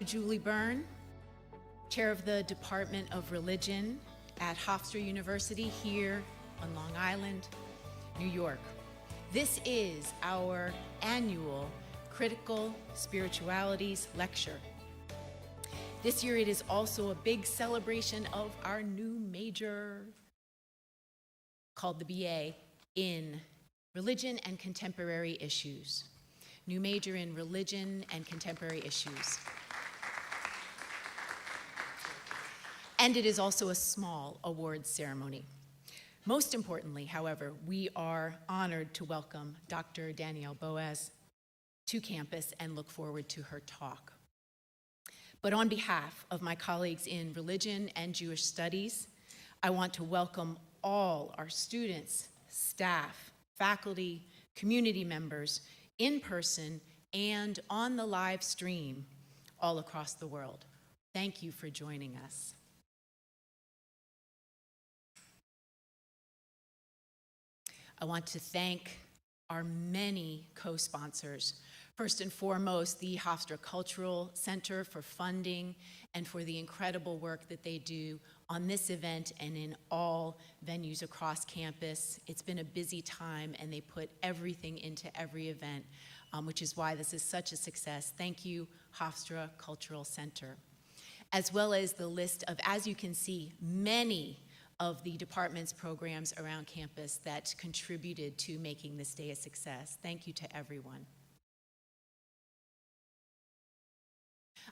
Julie Byrne, Chair of the Department of Religion at Hofstra University here on Long Island, New York. This is our annual Critical Spiritualities Lecture. This year it is also a big celebration of our new major called the BA in Religion and Contemporary Issues. New major in Religion and Contemporary Issues. And it is also a small awards ceremony. Most importantly, however, we are honored to welcome Dr. Danielle Boaz to campus and look forward to her talk. But on behalf of my colleagues in Religion and Jewish Studies, I want to welcome all our students, staff, faculty, community members, in person and on the live stream all across the world. Thank you for joining us. I want to thank our many co-sponsors. First and foremost, the Hofstra Cultural Center for funding and for the incredible work that they do on this event and in all venues across campus. It's been a busy time and they put everything into every event, which is why this is such a success. Thank you, Hofstra Cultural Center. As well as the list of, as you can see, many of the department's programs around campus that contributed to making this day a success. Thank you to everyone.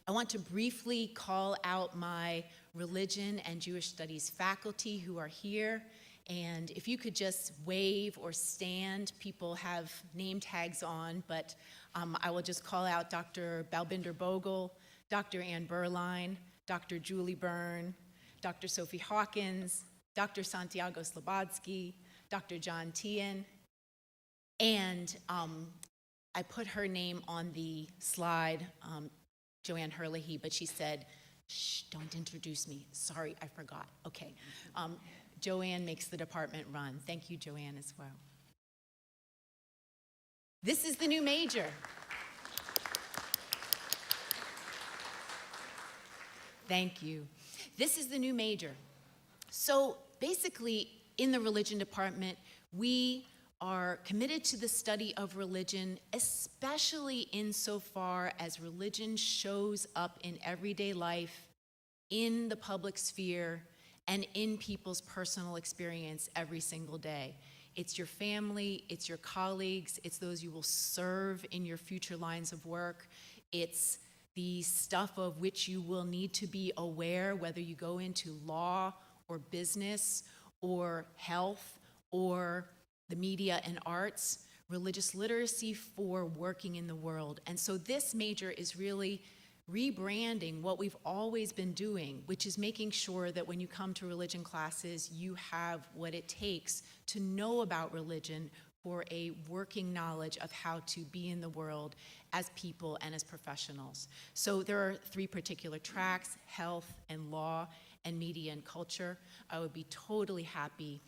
I want to briefly call out my Religion and Jewish Studies faculty who are here. And if you could just wave or stand, people have name tags on, but I will just call out Dr. Balbinder Bogle, Dr. Ann Berline, Dr. Julie Byrne, Dr. Sophie Hawkins, Dr. Santiago Slobodsky, Dr. John Tien, and I put her name on the slide, Joanne Herlihy, but she said, shh, don't introduce me. Sorry, I forgot. Okay. Joanne makes the department run. Thank you, Joanne, as well. This is the new major. Thank you. This is the new major. So basically, in the religion department, we are committed to the study of religion, especially insofar as religion shows up in everyday life, in the public sphere, and in people's personal experience every single day. It's your family, it's your colleagues, it's those you will serve in your future lines of work. It's the stuff of which you will need to be aware, whether you go into law or business or health or the media and arts, religious literacy for working in the world. And so this major is really rebranding what we've always been doing, which is making sure that when you come to religion classes, you have what it takes to know about religion for a working knowledge of how to be in the world as people and as professionals. So there are three particular tracks: health and law and media and culture. I would be totally happy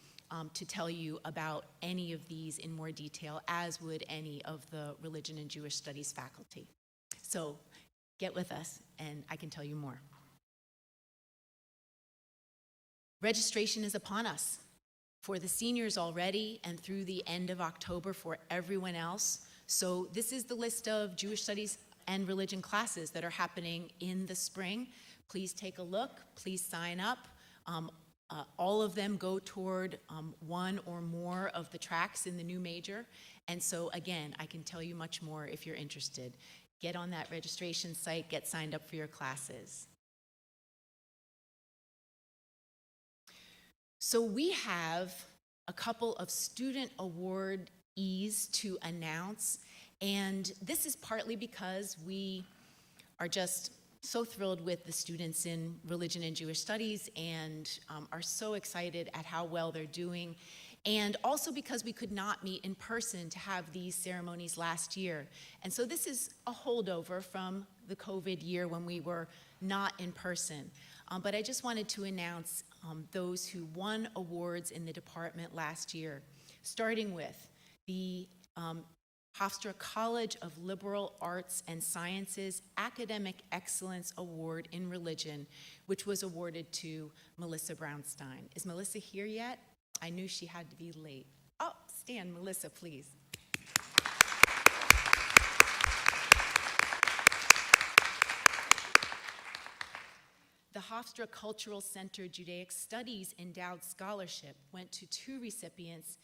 to tell you about any of these in more detail, as would any of the Religion and Jewish Studies faculty. So get with us and I can tell you more. Registration is upon us for the seniors already and through the end of October for everyone else. So this is the list of Jewish Studies and religion classes that are happening in the spring. Please take a look, please sign up. All of them go toward one or more of the tracks in the new major. And so again, I can tell you much more if you're interested. Get on that registration site, get signed up for your classes. So we have a couple of student awardees to announce, and this is partly because we are just so thrilled with the students in Religion and Jewish Studies and are so excited at how well they're doing. And also because we could not meet in person to have these ceremonies last year. And so this is a holdover from the COVID year when we were not in person. But I just wanted to announce those who won awards in the department last year, starting with the Hofstra College of Liberal Arts and Sciences Academic Excellence Award in Religion, which was awarded to Melissa Brownstein. Is Melissa here yet? I knew she had to be late. Oh, stand, Melissa, please. The Hofstra Cultural Center Judaic Studies Endowed Scholarship went to two recipients,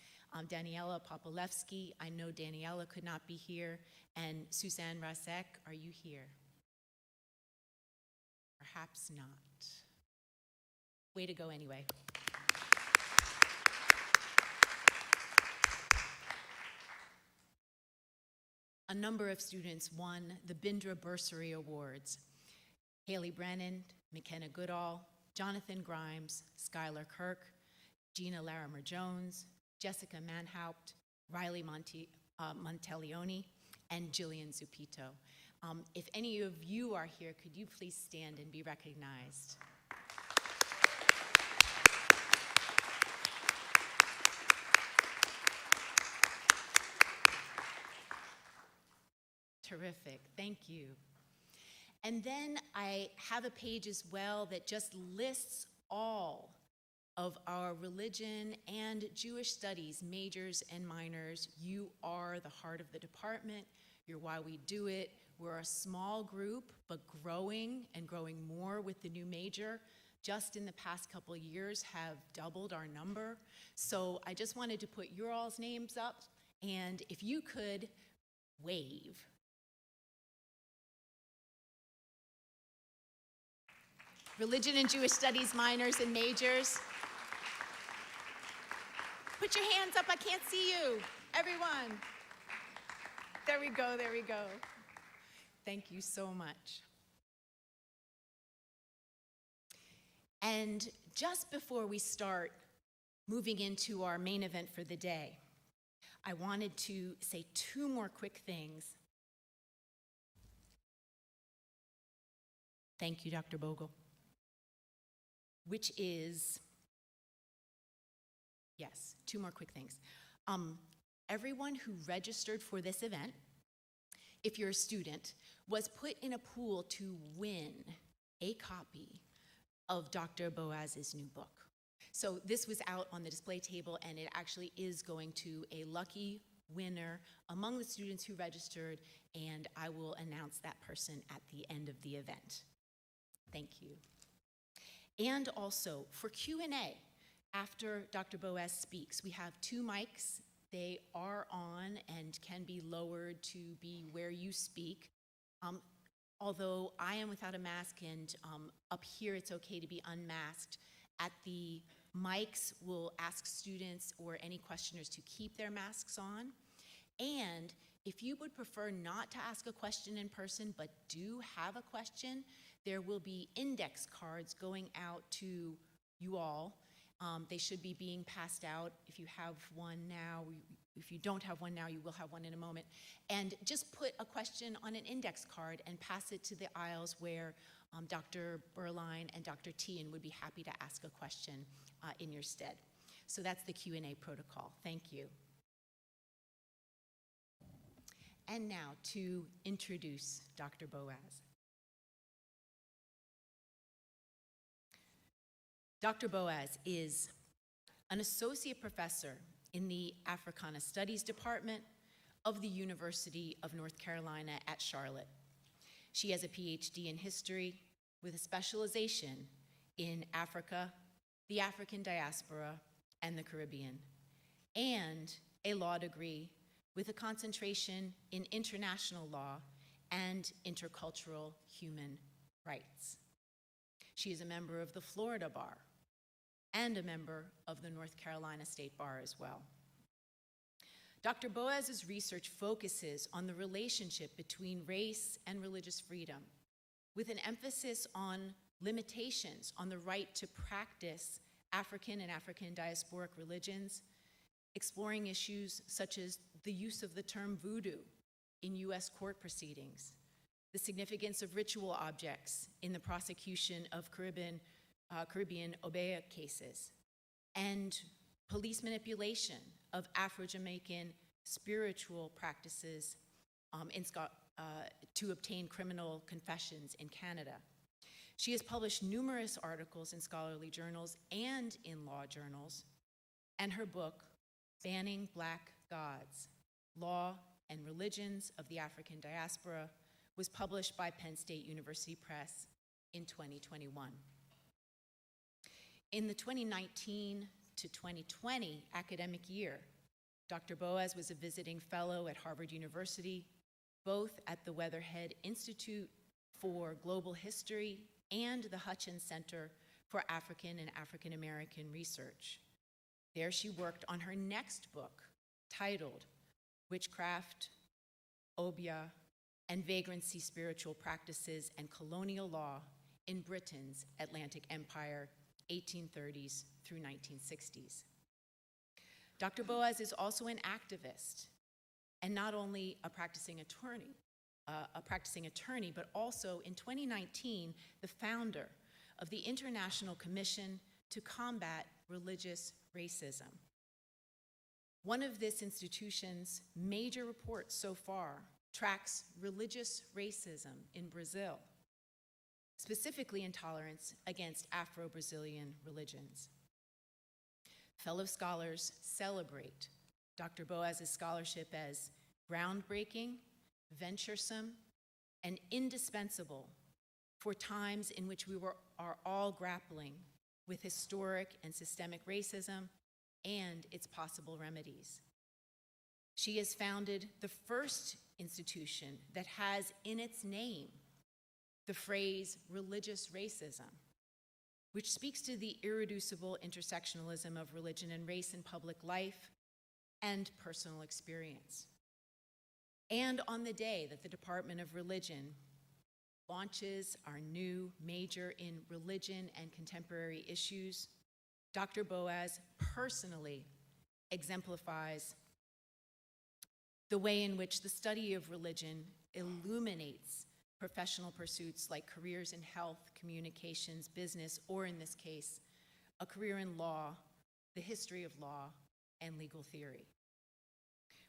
Daniela Popolevsky. I know Daniela could not be here, and Suzanne Razek. Are you here? Perhaps not. Way to go anyway. A number of students won the Bindra Bursary Awards. Haley Brennan, McKenna Goodall, Jonathan Grimes, Skylar Kirk, Gina Larimer-Jones, Jessica Manhaupt, Riley Monteleone, and Jillian Zupito. If any of you are here, could you please stand and be recognized? Terrific, thank you. And then I have a page as well that just lists all of our religion and Jewish studies majors and minors. You are the heart of the department. You're why we do it. We're a small group, but growing and growing more with the new major. Just in the past couple of years have doubled our number. So I just wanted to put your all's names up, and if you could wave. Religion and Jewish Studies minors and majors. Put your hands up, I can't see you. Everyone. There we go, there we go. Thank you so much. And just before we start moving into our main event for the day, I wanted to say two more quick things. Thank you, Dr. Bogle. Which is, yes, two more quick things. Everyone who registered for this event, if you're a student, was put in a pool to win a copy of Dr. Boaz's new book. So this was out on the display table, and it actually is going to a lucky winner among the students who registered, and I will announce that person at the end of the event. Thank you. And also, for Q&A, after Dr. Boaz speaks, we have two mics. They are on and can be lowered to be where you speak. Although I am without a mask, and up here it's okay to be unmasked, at the mics we'll ask students or any questioners to keep their masks on. And if you would prefer not to ask a question in person but do have a question, there will be index cards going out to you all. They should be being passed out. If you have one now, if you don't have one now, you will have one in a moment. And just put a question on an index card and pass it to the aisles where Dr. Berline and Dr. Tien would be happy to ask a question in your stead. So that's the Q&A protocol. Thank you. And now to introduce Dr. Boaz. Dr. Boaz is an associate professor in the Africana Studies Department of the University of North Carolina at Charlotte. She has a Ph.D. in history with a specialization in Africa, the African diaspora, and the Caribbean, and a law degree with a concentration in international law and intercultural human rights. She is a member of the Florida Bar and a member of the North Carolina State Bar as well. Dr. Boaz's research focuses on the relationship between race and religious freedom, with an emphasis on limitations on the right to practice African and African diasporic religions, exploring issues such as the use of the term voodoo in US court proceedings, the significance of ritual objects in the prosecution of Caribbean Obeah cases, and police manipulation of Afro-Jamaican spiritual practices to obtain criminal confessions in Canada. She has published numerous articles in scholarly journals and in law journals, and her book, Banning Black Gods, Law and Religions of the African Diaspora, was published by Penn State University Press in 2021. In the 2019 to 2020 academic year, Dr. Boaz was a visiting fellow at Harvard University, both at the Weatherhead Institute for Global History and the Hutchins Center for African and African American Research. There she worked on her next book, titled Witchcraft, Obeah, and Vagrancy Spiritual Practices and Colonial Law in Britain's Atlantic Empire, 1830s through 1960s. Dr. Boaz is also an activist, and not only a practicing attorney, but also in 2019, the founder of the International Commission to Combat Religious Racism. One of this institution's major reports so far tracks religious racism in Brazil, specifically intolerance against Afro-Brazilian religions. Fellow scholars celebrate Dr. Boaz's scholarship as groundbreaking, venturesome, and indispensable for times in which we are all grappling with historic and systemic racism and its possible remedies. She has founded the first institution that has in its name the phrase religious racism, which speaks to the irreducible intersectionalism of religion and race in public life and personal experience. And on the day that the Department of Religion launches our new major in religion and contemporary issues, Dr. Boaz personally exemplifies the way in which the study of religion illuminates professional pursuits like careers in health, communications, business, or in this case, a career in law, the history of law, and legal theory.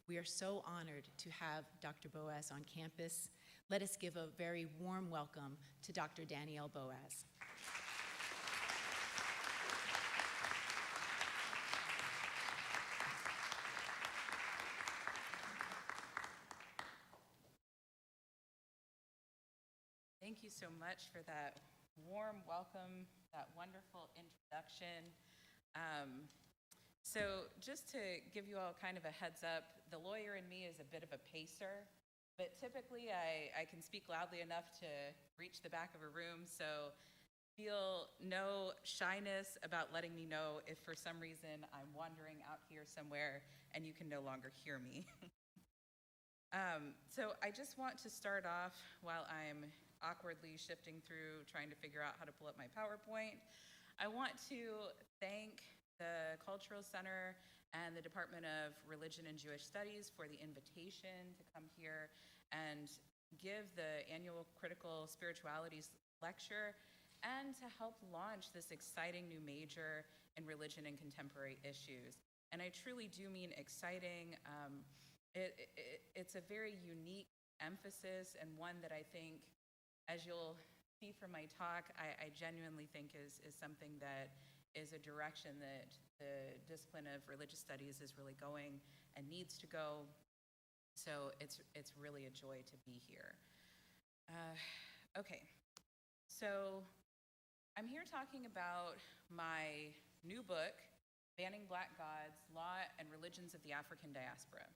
We are so honored to have Dr. Boaz on campus. Let us give a very warm welcome to Dr. Danielle Boaz. Thank you so much for that warm welcome, that wonderful introduction. So just to give you all kind of a heads up, the lawyer in me is a bit of a pacer, but typically I can speak loudly enough to reach the back of a room, so feel no shyness about letting me know if for some reason I'm wandering out here somewhere and you can no longer hear me. So I just want to start off while I'm awkwardly shifting through trying to figure out how to pull up my PowerPoint. I want to thank the Cultural Center and the Department of Religion and Jewish Studies for the invitation to come here and give the Annual Critical Spiritualities Lecture and to help launch this exciting new major in religion and contemporary issues. And I truly do mean exciting. It's a very unique emphasis and one that I think, as you'll see from my talk, I genuinely think is something that is a direction that the discipline of religious studies is really going and needs to go. So it's really a joy to be here. Okay, so I'm here talking about my new book, Banning Black Gods, Law and Religions of the African Diaspora.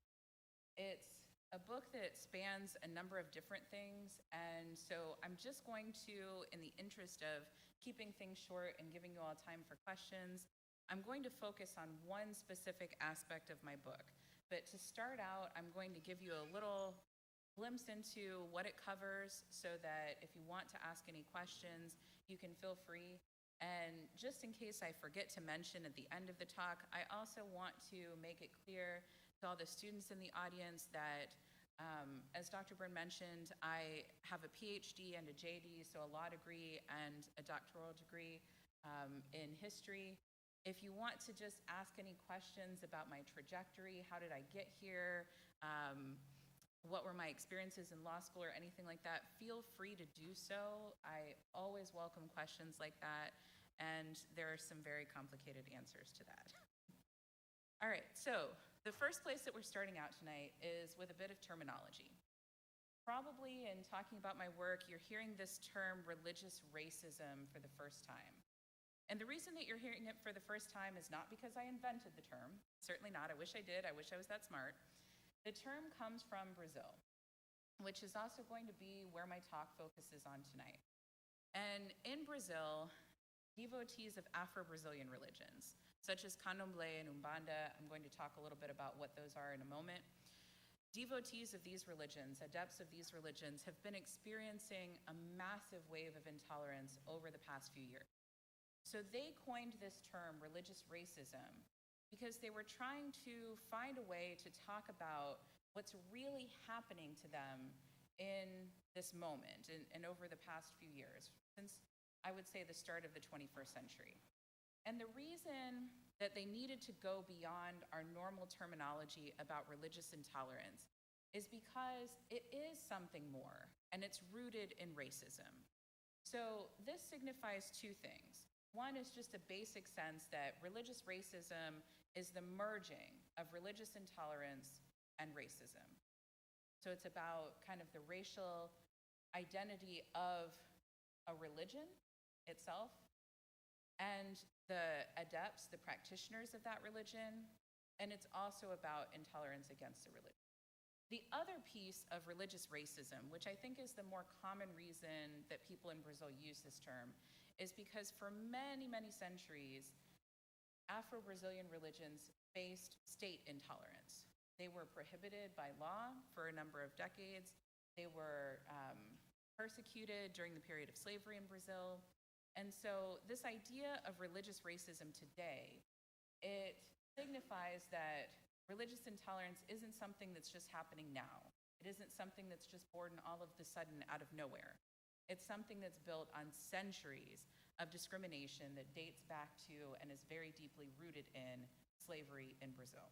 It's a book that spans a number of different things, and so I'm just going to, in the interest of keeping things short and giving you all time for questions, I'm going to focus on one specific aspect of my book. But to start out, I'm going to give you a little glimpse into what it covers so that if you want to ask any questions, you can feel free. And just in case I forget to mention at the end of the talk, I also want to make it clear to all the students in the audience that, as Dr. Byrne mentioned, I have a Ph.D. and a J.D., so a law degree and a doctoral degree in history. If you want to just ask any questions about my trajectory, how did I get here, what were my experiences in law school or anything like that, feel free to do so. I always welcome questions like that, and there are some very complicated answers to that. All right, so the first place that we're starting out tonight is with a bit of terminology. Probably in talking about my work, you're hearing this term religious racism for the first time. And the reason that you're hearing it for the first time is not because I invented the term. Certainly not. I wish I did. I wish I was that smart. The term comes from Brazil, which is also going to be where my talk focuses on tonight. And in Brazil, devotees of Afro-Brazilian religions, such as Candomblé and Umbanda, I'm going to talk a little bit about what those are in a moment. Devotees of these religions, adepts of these religions, have been experiencing a massive wave of intolerance over the past few years. So they coined this term, religious racism, because they were trying to find a way to talk about what's really happening to them in this moment and over the past few years, since I would say the start of the 21st century. And the reason that they needed to go beyond our normal terminology about religious intolerance is because it is something more, and it's rooted in racism. So this signifies two things. One is just a basic sense that religious racism is the merging of religious intolerance and racism. So it's about kind of the racial identity of a religion itself and the adepts, the practitioners of that religion, and it's also about intolerance against the religion. The other piece of religious racism, which I think is the more common reason that people in Brazil use this term, is because for many, many centuries, Afro-Brazilian religions faced state intolerance. They were prohibited by law for a number of decades. They were persecuted during the period of slavery in Brazil. And so this idea of religious racism today, it signifies that religious intolerance isn't something that's just happening now. It isn't something that's just born all of a sudden out of nowhere. It's something that's built on centuries of discrimination that dates back to and is very deeply rooted in slavery in Brazil.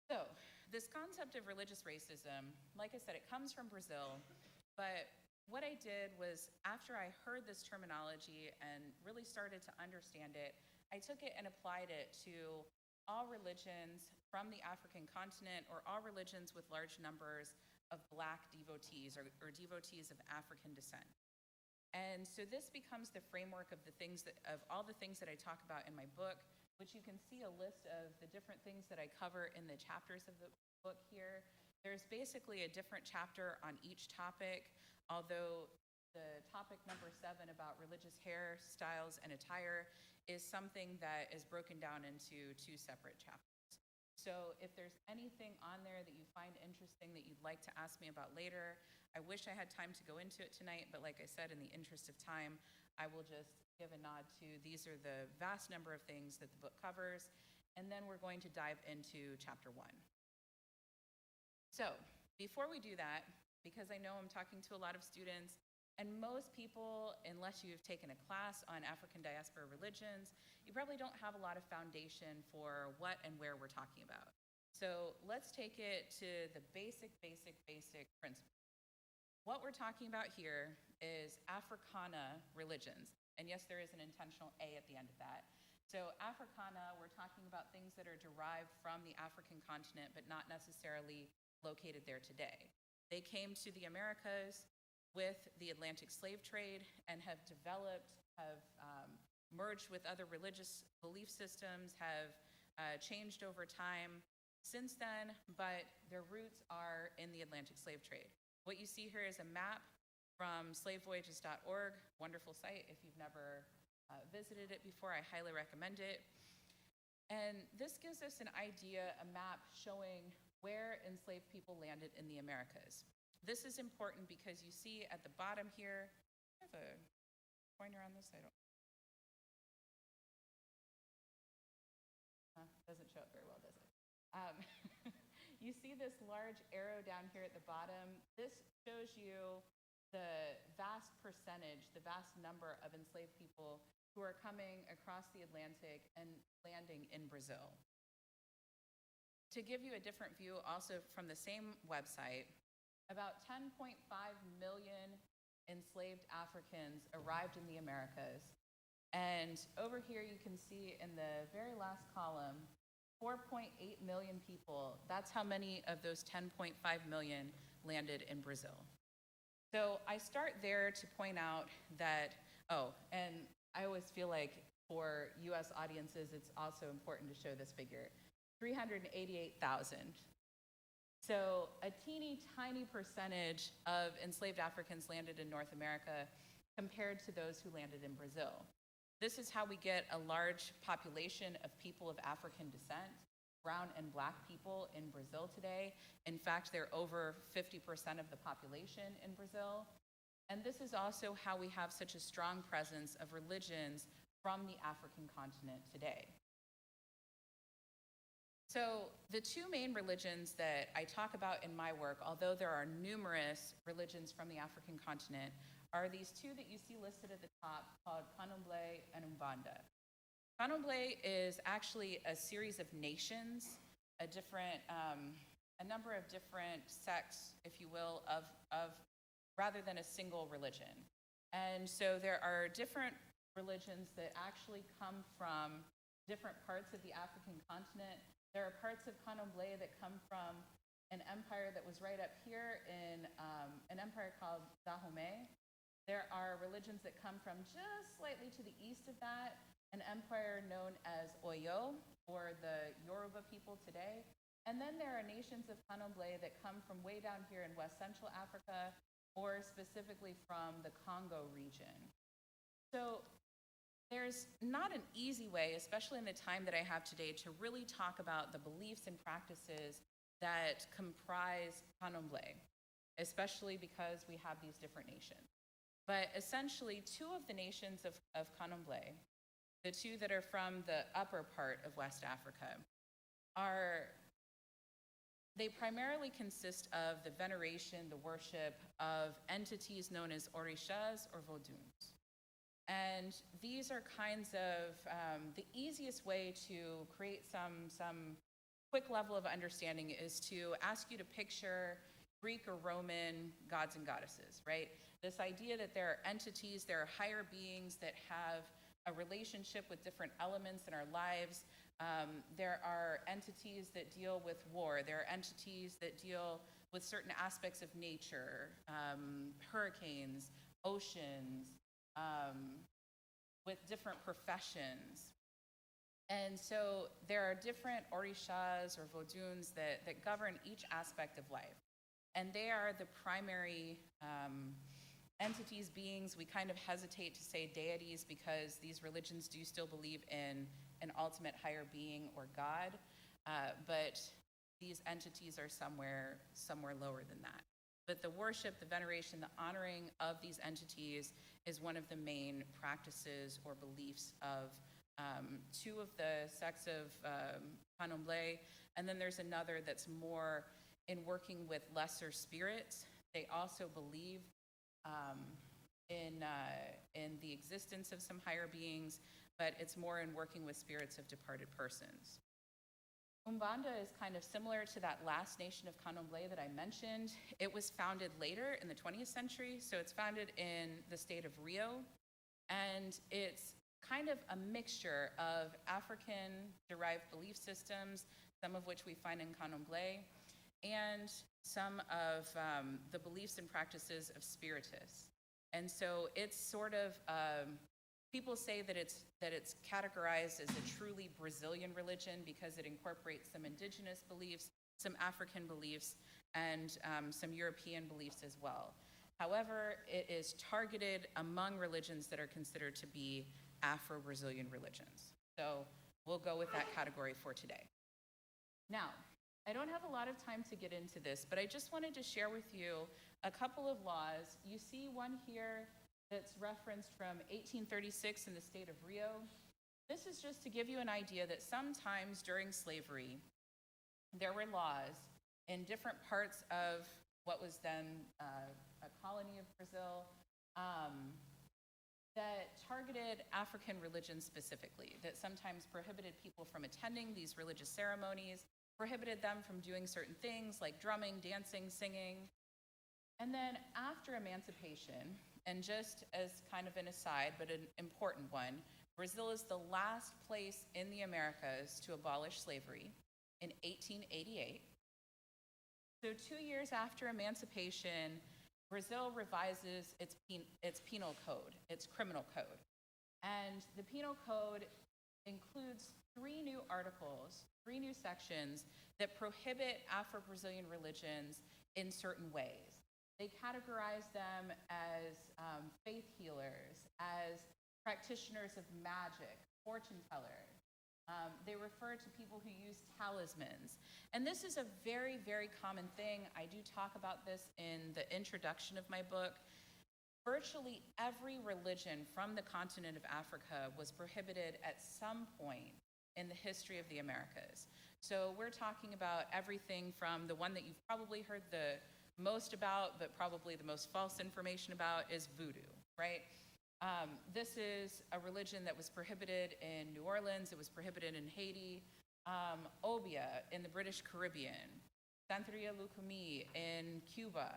So this concept of religious racism, like I said, it comes from Brazil, but what I did was, after I heard this terminology and really started to understand it, I took it and applied it to all religions from the African continent, or all religions with large numbers of Black devotees or devotees of African descent. And so this becomes the framework of all the things that I talk about in my book, which you can see a list of the different things that I cover in the chapters of the book here. There's basically a different chapter on each topic, although the topic number 7 about religious hairstyles and attire is something that is broken down into 2 separate chapters. So if there's anything on there that you find interesting that you'd like to ask me about later, I wish I had time to go into it tonight, but like I said, in the interest of time, I will just give a nod to these are the vast number of things that the book covers, and then we're going to dive into chapter 1. So before we do that, because I know I'm talking to a lot of students, and most people, unless you've taken a class on African diaspora religions, you probably don't have a lot of foundation for what and where we're talking about. So let's take it to the basic principle. What we're talking about here is Africana religions. And yes, there is an intentional A at the end of that. So Africana, we're talking about things that are derived from the African continent, but not necessarily located there today. They came to the Americas with the Atlantic slave trade and have developed, have merged with other religious belief systems, have changed over time since then, but their roots are in the Atlantic slave trade. What you see here is a map from slavevoyages.org, wonderful site. If you've never visited it before, I highly recommend it. And this gives us an idea, a map showing where enslaved people landed in the Americas. This is important because you see at the bottom here, I have a pointer on this, doesn't show up very well, does it? You see this large arrow down here at the bottom. This shows you the vast percentage, the vast number of enslaved people who are coming across the Atlantic and landing in Brazil. To give you a different view, also from the same website, about 10.5 million enslaved Africans arrived in the Americas. And over here you can see in the very last column, 4.8 million people. That's how many of those 10.5 million landed in Brazil. So I start there to point out that, and I always feel like for US audiences, it's also important to show this figure, 388,000. So a teeny tiny percentage of enslaved Africans landed in North America compared to those who landed in Brazil. This is how we get a large population of people of African descent, brown and black people in Brazil today. In fact, they're over 50% of the population in Brazil. And this is also how we have such a strong presence of religions from the African continent today. So the two main religions that I talk about in my work, although there are numerous religions from the African continent, are these two that you see listed at the top called Candomblé and Umbanda. Candomblé is actually a series of nations, a number of different sects, if you will, of rather than a single religion. And so there are different religions that actually come from different parts of the African continent. There are parts of Candomblé that come from an empire that was right up here in an empire called Dahomey. There are religions that come from just slightly to the east of that, an empire known as Oyo, or the Yoruba people today. And then there are nations of Candomblé that come from way down here in West Central Africa, or specifically from the Congo region. So there's not an easy way, especially in the time that I have today, to really talk about the beliefs and practices that comprise Candomblé, especially because we have these different nations. But essentially, two of the nations of Candomblé, the two that are from the upper part of West Africa, they primarily consist of the veneration, the worship of entities known as orishas or Vodouns. And these are kinds of the easiest way to create some quick level of understanding is to ask you to picture Greek or Roman gods and goddesses, right? This idea that there are entities, there are higher beings that have a relationship with different elements in our lives. There are entities that deal with war. There are entities that deal with certain aspects of nature, hurricanes, oceans, with different professions. And so there are different orishas or Vodouns that govern each aspect of life. And they are the primary entities, beings. We kind of hesitate to say deities because these religions do still believe in an ultimate higher being or God, but these entities are somewhere lower than that. But the worship, the veneration, the honoring of these entities is one of the main practices or beliefs of two of the sects of Candomblé, and then there's another that's more in working with lesser spirits. They also believe in the existence of some higher beings, but it's more in working with spirits of departed persons. Umbanda is kind of similar to that last nation of Candomblé that I mentioned. It was founded later in the 20th century, so it's founded in the state of Rio, and it's kind of a mixture of African-derived belief systems, some of which we find in Candomblé, and some of the beliefs and practices of spiritists. And so it's sort of, people say that it's categorized as a truly Brazilian religion because it incorporates some indigenous beliefs, some African beliefs, and some European beliefs as well. However, it is targeted among religions that are considered to be Afro-Brazilian religions. So we'll go with that category for today. Now, I don't have a lot of time to get into this, but I just wanted to share with you a couple of laws. You see one here that's referenced from 1836 in the state of Rio. This is just to give you an idea that sometimes during slavery, there were laws in different parts of what was then a colony of Brazil that targeted African religions specifically, that sometimes prohibited people from attending these religious ceremonies, prohibited them from doing certain things like drumming, dancing, singing. And then after emancipation, and just as kind of an aside, but an important one, Brazil is the last place in the Americas to abolish slavery in 1888. So 2 years after emancipation, Brazil revises its penal code, its criminal code. And the penal code includes 3 new articles, 3 new sections that prohibit Afro-Brazilian religions in certain ways. They categorize them as faith healers, as practitioners of magic, fortune tellers. They refer to people who use talismans. And this is a very, very common thing. I do talk about this in the introduction of my book. Virtually every religion from the continent of Africa was prohibited at some point in the history of the Americas. So we're talking about everything from the one that you've probably heard the most about, but probably the most false information about, is voodoo, right? This is a religion that was prohibited in New Orleans. It was prohibited in Haiti, Obeah in the British Caribbean, Santeria in Cuba,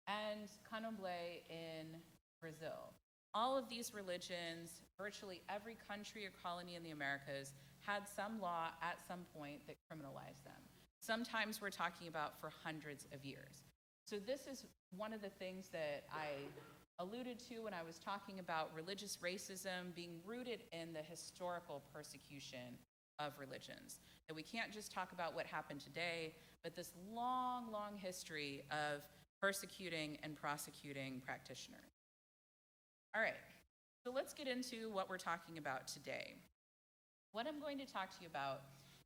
and Candomblé in Brazil. All of these religions, virtually every country or colony in the Americas, had some law at some point that criminalized them. Sometimes we're talking about for hundreds of years. So this is one of the things that I alluded to when I was talking about religious racism being rooted in the historical persecution of religions. That we can't just talk about what happened today, but this long, long history of persecuting and prosecuting practitioners. All right, so let's get into what we're talking about today. What I'm going to talk to you about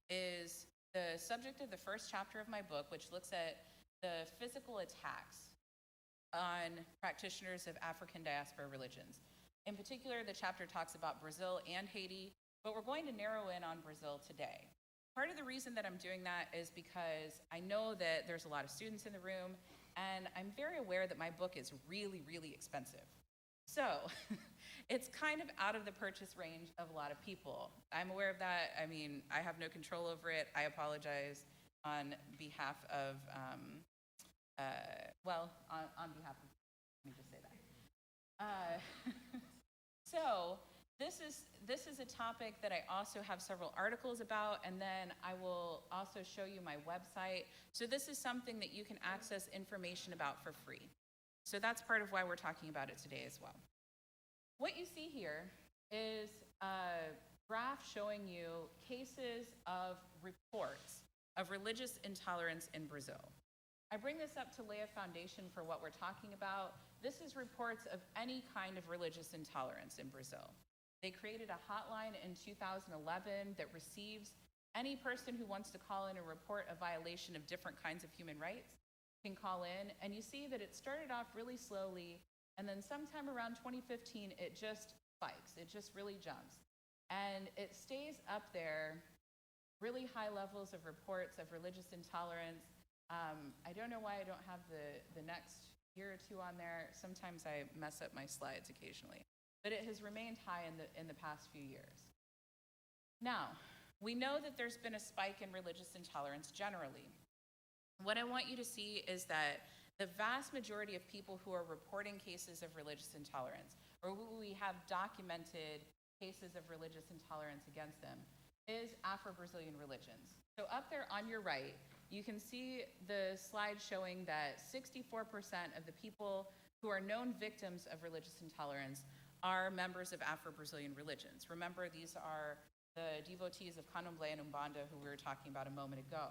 is the subject of the first chapter of my book, which looks at the physical attacks on practitioners of African diaspora religions. In particular, the chapter talks about Brazil and Haiti, but we're going to narrow in on Brazil today. Part of the reason that I'm doing that is because I know that there's a lot of students in the room, and I'm very aware that my book is really, really expensive. So it's kind of out of the purchase range of a lot of people. I'm aware of that. I mean, I have no control over it. I apologize on behalf of, on behalf of, let me just say that. So this is a topic that I also have several articles about, and then I will also show you my website. So this is something that you can access information about for free. So that's part of why we're talking about it today as well. What you see here is a graph showing you cases of reports of religious intolerance in Brazil. I bring this up to lay a foundation for what we're talking about. This is reports of any kind of religious intolerance in Brazil. They created a hotline in 2011 that receives any person who wants to call in and report a violation of different kinds of human rights can call in, and you see that it started off really slowly, and then sometime around 2015, it just spikes. It just really jumps. And it stays up there, really high levels of reports of religious intolerance. I don't know why I don't have the next year or two on there. Sometimes I mess up my slides occasionally. But it has remained high in the past few years. Now, we know that there's been a spike in religious intolerance generally. What I want you to see is that the vast majority of people who are reporting cases of religious intolerance, or who we have documented cases of religious intolerance against them, is Afro-Brazilian religions. So up there on your right, you can see the slide showing that 64% of the people who are known victims of religious intolerance are members of Afro-Brazilian religions. Remember, these are the devotees of Candomblé and Umbanda who we were talking about a moment ago.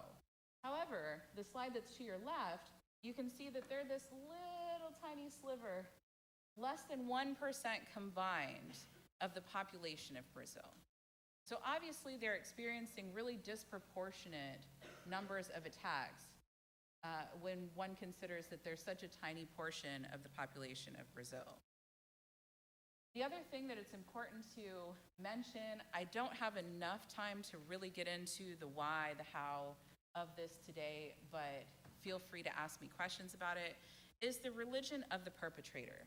However, the slide that's to your left, you can see that they're this little tiny sliver, less than 1% combined of the population of Brazil. So obviously they're experiencing really disproportionate numbers of attacks when one considers that there's such a tiny portion of the population of Brazil. The other thing that it's important to mention, I don't have enough time to really get into the why, the how of this today, but feel free to ask me questions about it, is the religion of the perpetrator.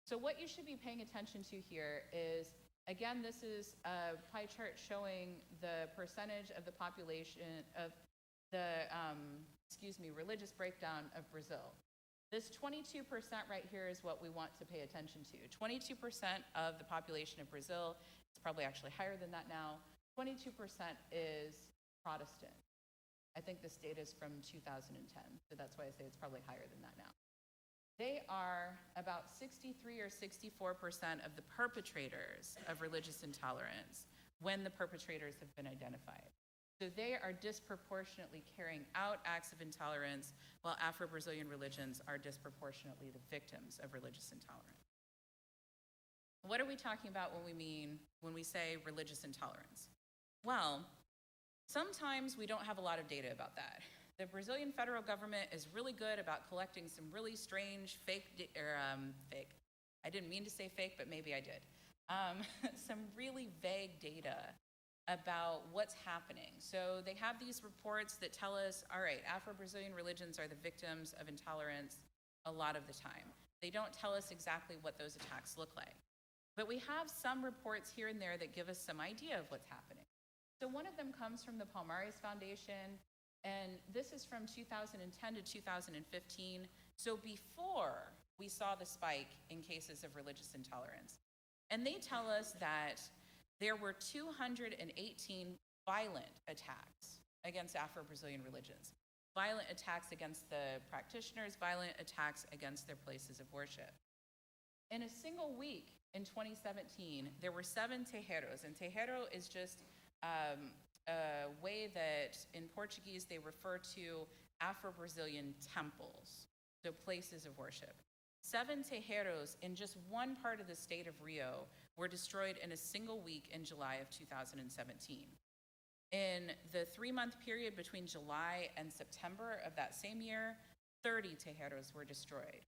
So what you should be paying attention to here is, again, this is a pie chart showing the percentage of the population of the, religious breakdown of Brazil. This 22% right here is what we want to pay attention to. 22% of the population of Brazil, it's probably actually higher than that now, 22% is Protestant. I think this data is from 2010, so that's why I say it's probably higher than that now. They are about 63 or 64% of the perpetrators of religious intolerance when the perpetrators have been identified. So they are disproportionately carrying out acts of intolerance, while Afro-Brazilian religions are disproportionately the victims of religious intolerance. What are we talking about when we say religious intolerance? Well, sometimes we don't have a lot of data about that. The Brazilian federal government is really good about collecting some really strange fake, I didn't mean to say fake, but maybe I did. Some really vague data about what's happening. So they have these reports that tell us, all right, Afro-Brazilian religions are the victims of intolerance a lot of the time. They don't tell us exactly what those attacks look like. But we have some reports here and there that give us some idea of what's happening. So one of them comes from the Palmares Foundation, and this is from 2010 to 2015, so before we saw the spike in cases of religious intolerance. And they tell us that there were 218 violent attacks against Afro-Brazilian religions, violent attacks against the practitioners, violent attacks against their places of worship. In a single week in 2017, there were 7 terreiros, and terreiro is just a way that in Portuguese they refer to Afro-Brazilian temples, so places of worship. 7 terreiros in just one part of the state of Rio were destroyed in a single week in July of 2017. In the 3-month period between July and September of that same year, 30 terreiros were destroyed,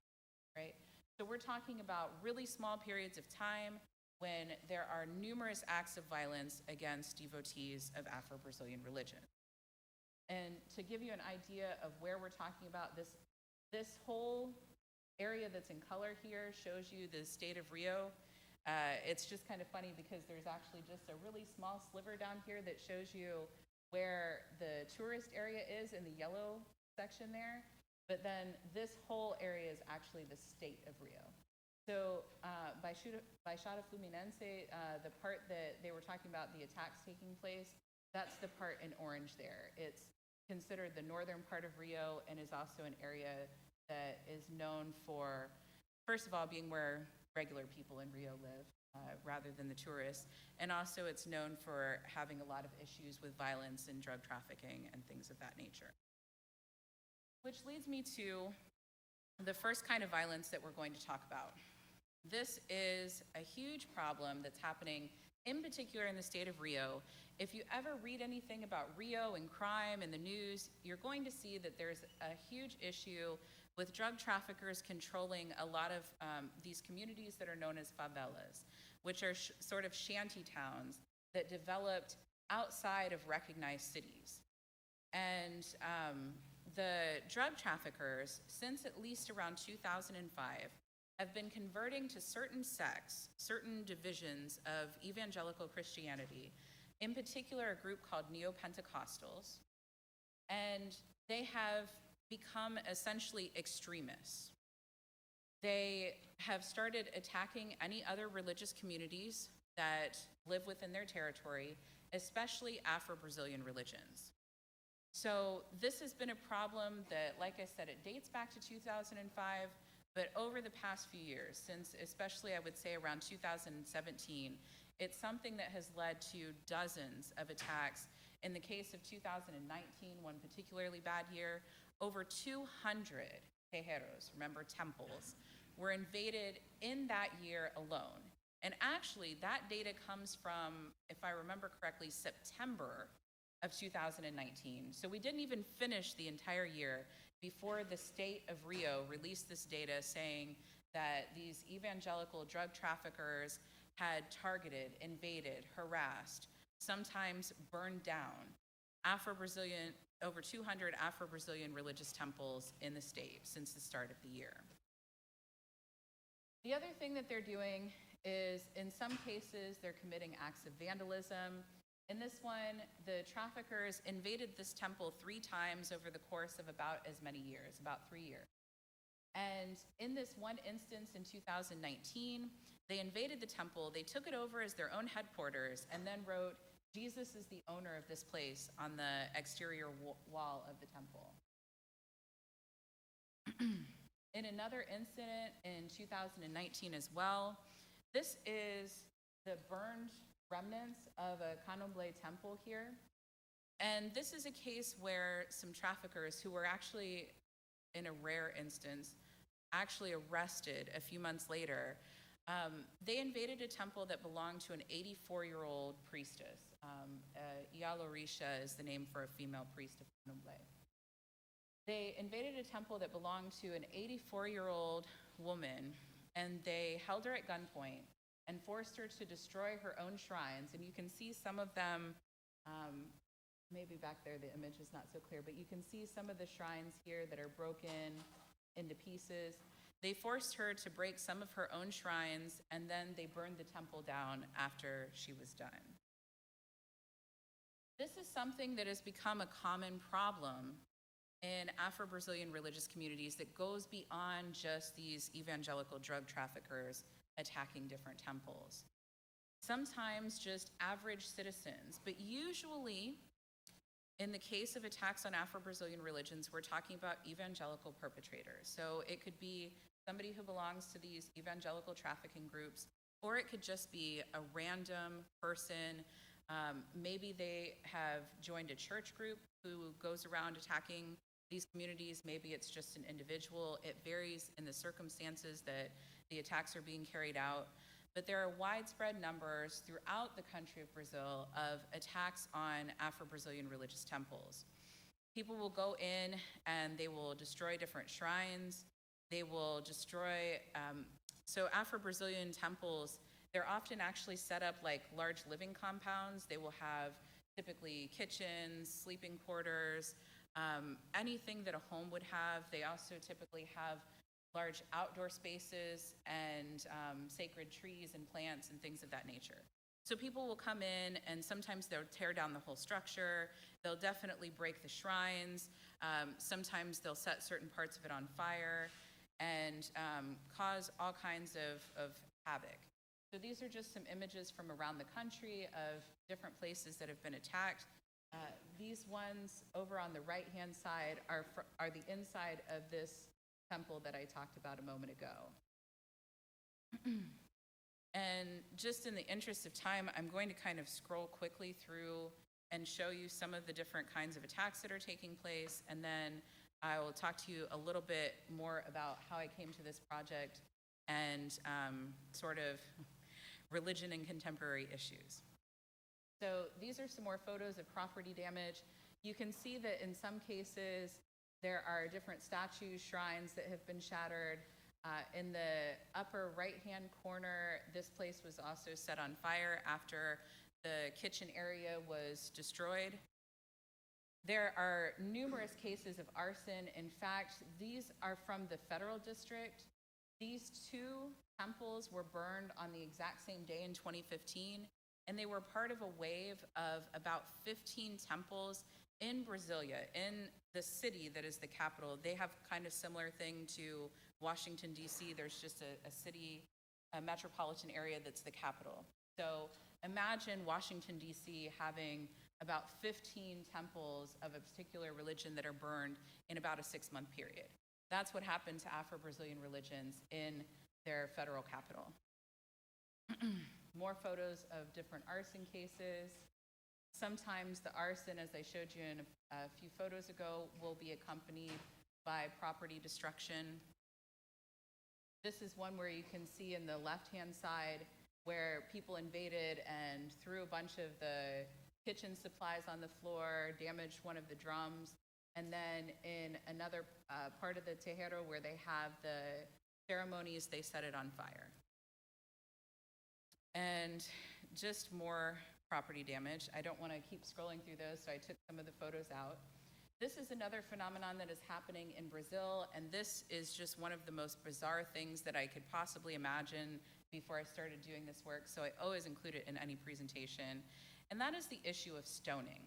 right? So we're talking about really small periods of time when there are numerous acts of violence against devotees of Afro-Brazilian religion. And to give you an idea of where we're talking about, this whole area that's in color here shows you the state of Rio. It's just kind of funny because there's actually just a really small sliver down here that shows you where the tourist area is in the yellow section there. But then this whole area is actually the state of Rio. So Baixada Fluminense, the part that they were talking about, the attacks taking place, that's the part in orange there. It's considered the northern part of Rio and is also an area that is known for, first of all, being where regular people in Rio live rather than the tourists. And also it's known for having a lot of issues with violence and drug trafficking and things of that nature. Which leads me to the first kind of violence that we're going to talk about. This is a huge problem that's happening in particular in the state of Rio. If you ever read anything about Rio and crime in the news, you're going to see that there's a huge issue with drug traffickers controlling a lot of these communities that are known as favelas, which are sort of shanty towns that developed outside of recognized cities. And the drug traffickers, since at least around 2005, have been converting to certain sects, certain divisions of evangelical Christianity, in particular a group called Neo-Pentecostals, and they have become essentially extremists. They have started attacking any other religious communities that live within their territory, especially Afro-Brazilian religions. So this has been a problem that, like I said, it dates back to 2005, but over the past few years, since especially I would say around 2017, it's something that has led to dozens of attacks. In the case of 2019, one particularly bad year, over 200 terreiros, remember temples, were invaded in that year alone. And actually, that data comes from, if I remember correctly, September of 2019. So we didn't even finish the entire year before the state of Rio released this data saying that these evangelical drug traffickers had targeted, invaded, harassed, sometimes burned down over 200 Afro-Brazilian religious temples in the state since the start of the year. The other thing that they're doing is, in some cases, they're committing acts of vandalism. In this one, the traffickers invaded this temple 3 times over the course of about as many years, about 3 years. And in this one instance in 2019, they invaded the temple, they took it over as their own headquarters, and then wrote, "Jesus is the owner of this place" on the exterior wall of the temple. In another incident in 2019 as well, this is the burned remnants of a Candomblé temple here. And this is a case where some traffickers who were actually, in a rare instance, actually arrested a few months later. They invaded a temple that belonged to an 84-year-old priestess. Iyalorisha is the name for a female priest of Candomblé. They invaded a temple that belonged to an 84-year-old woman, and they held her at gunpoint and forced her to destroy her own shrines. And you can see some of them, maybe back there the image is not so clear, but you can see some of the shrines here that are broken into pieces. They forced her to break some of her own shrines, and then they burned the temple down after she was done. This is something that has become a common problem in Afro-Brazilian religious communities that goes beyond just these evangelical drug traffickers attacking different temples. Sometimes just average citizens, but usually in the case of attacks on Afro-Brazilian religions, we're talking about evangelical perpetrators. So it could be somebody who belongs to these evangelical trafficking groups, or it could just be a random person. Maybe they have joined a church group who goes around attacking these communities. Maybe it's just an individual. It varies in the circumstances that the attacks are being carried out. But there are widespread numbers throughout the country of Brazil of attacks on Afro-Brazilian religious temples. People will go in and they will destroy different shrines. They will destroy, so Afro-Brazilian temples, they're often actually set up like large living compounds. They will have typically kitchens, sleeping quarters, anything that a home would have. They also typically have large outdoor spaces and sacred trees and plants and things of that nature. So people will come in and sometimes they'll tear down the whole structure. They'll definitely break the shrines. Sometimes they'll set certain parts of it on fire and cause all kinds of havoc. So these are just some images from around the country of different places that have been attacked. These ones over on the right-hand side are the inside of this temple that I talked about a moment ago. And just in the interest of time, I'm going to kind of scroll quickly through and show you some of the different kinds of attacks that are taking place, and then I will talk to you a little bit more about how I came to this project and sort of religion and contemporary issues. So these are some more photos of property damage. You can see that in some cases, there are different statues, shrines that have been shattered. In the upper right-hand corner, this place was also set on fire after the kitchen area was destroyed. There are numerous cases of arson. In fact, these are from the federal district. These 2 temples were burned on the exact same day in 2015, and they were part of a wave of about 15 temples in Brasilia, in the city that is the capital. They have kind of similar thing to Washington, D.C. There's just a city, a metropolitan area that's the capital. So imagine Washington, D.C. having about 15 temples of a particular religion that are burned in about a 6-month period. That's what happened to Afro-Brazilian religions in their federal capital. More photos of different arson cases. Sometimes the arson, as I showed you in a few photos ago, will be accompanied by property destruction. This is one where you can see in the left-hand side where people invaded and threw a bunch of the kitchen supplies on the floor, damaged one of the drums. And then in another part of the terreiro where they have the ceremonies, they set it on fire. And just more property damage. I don't want to keep scrolling through those, so I took some of the photos out. This is another phenomenon that is happening in Brazil, and this is just one of the most bizarre things that I could possibly imagine before I started doing this work, so I always include it in any presentation, and that is the issue of stoning.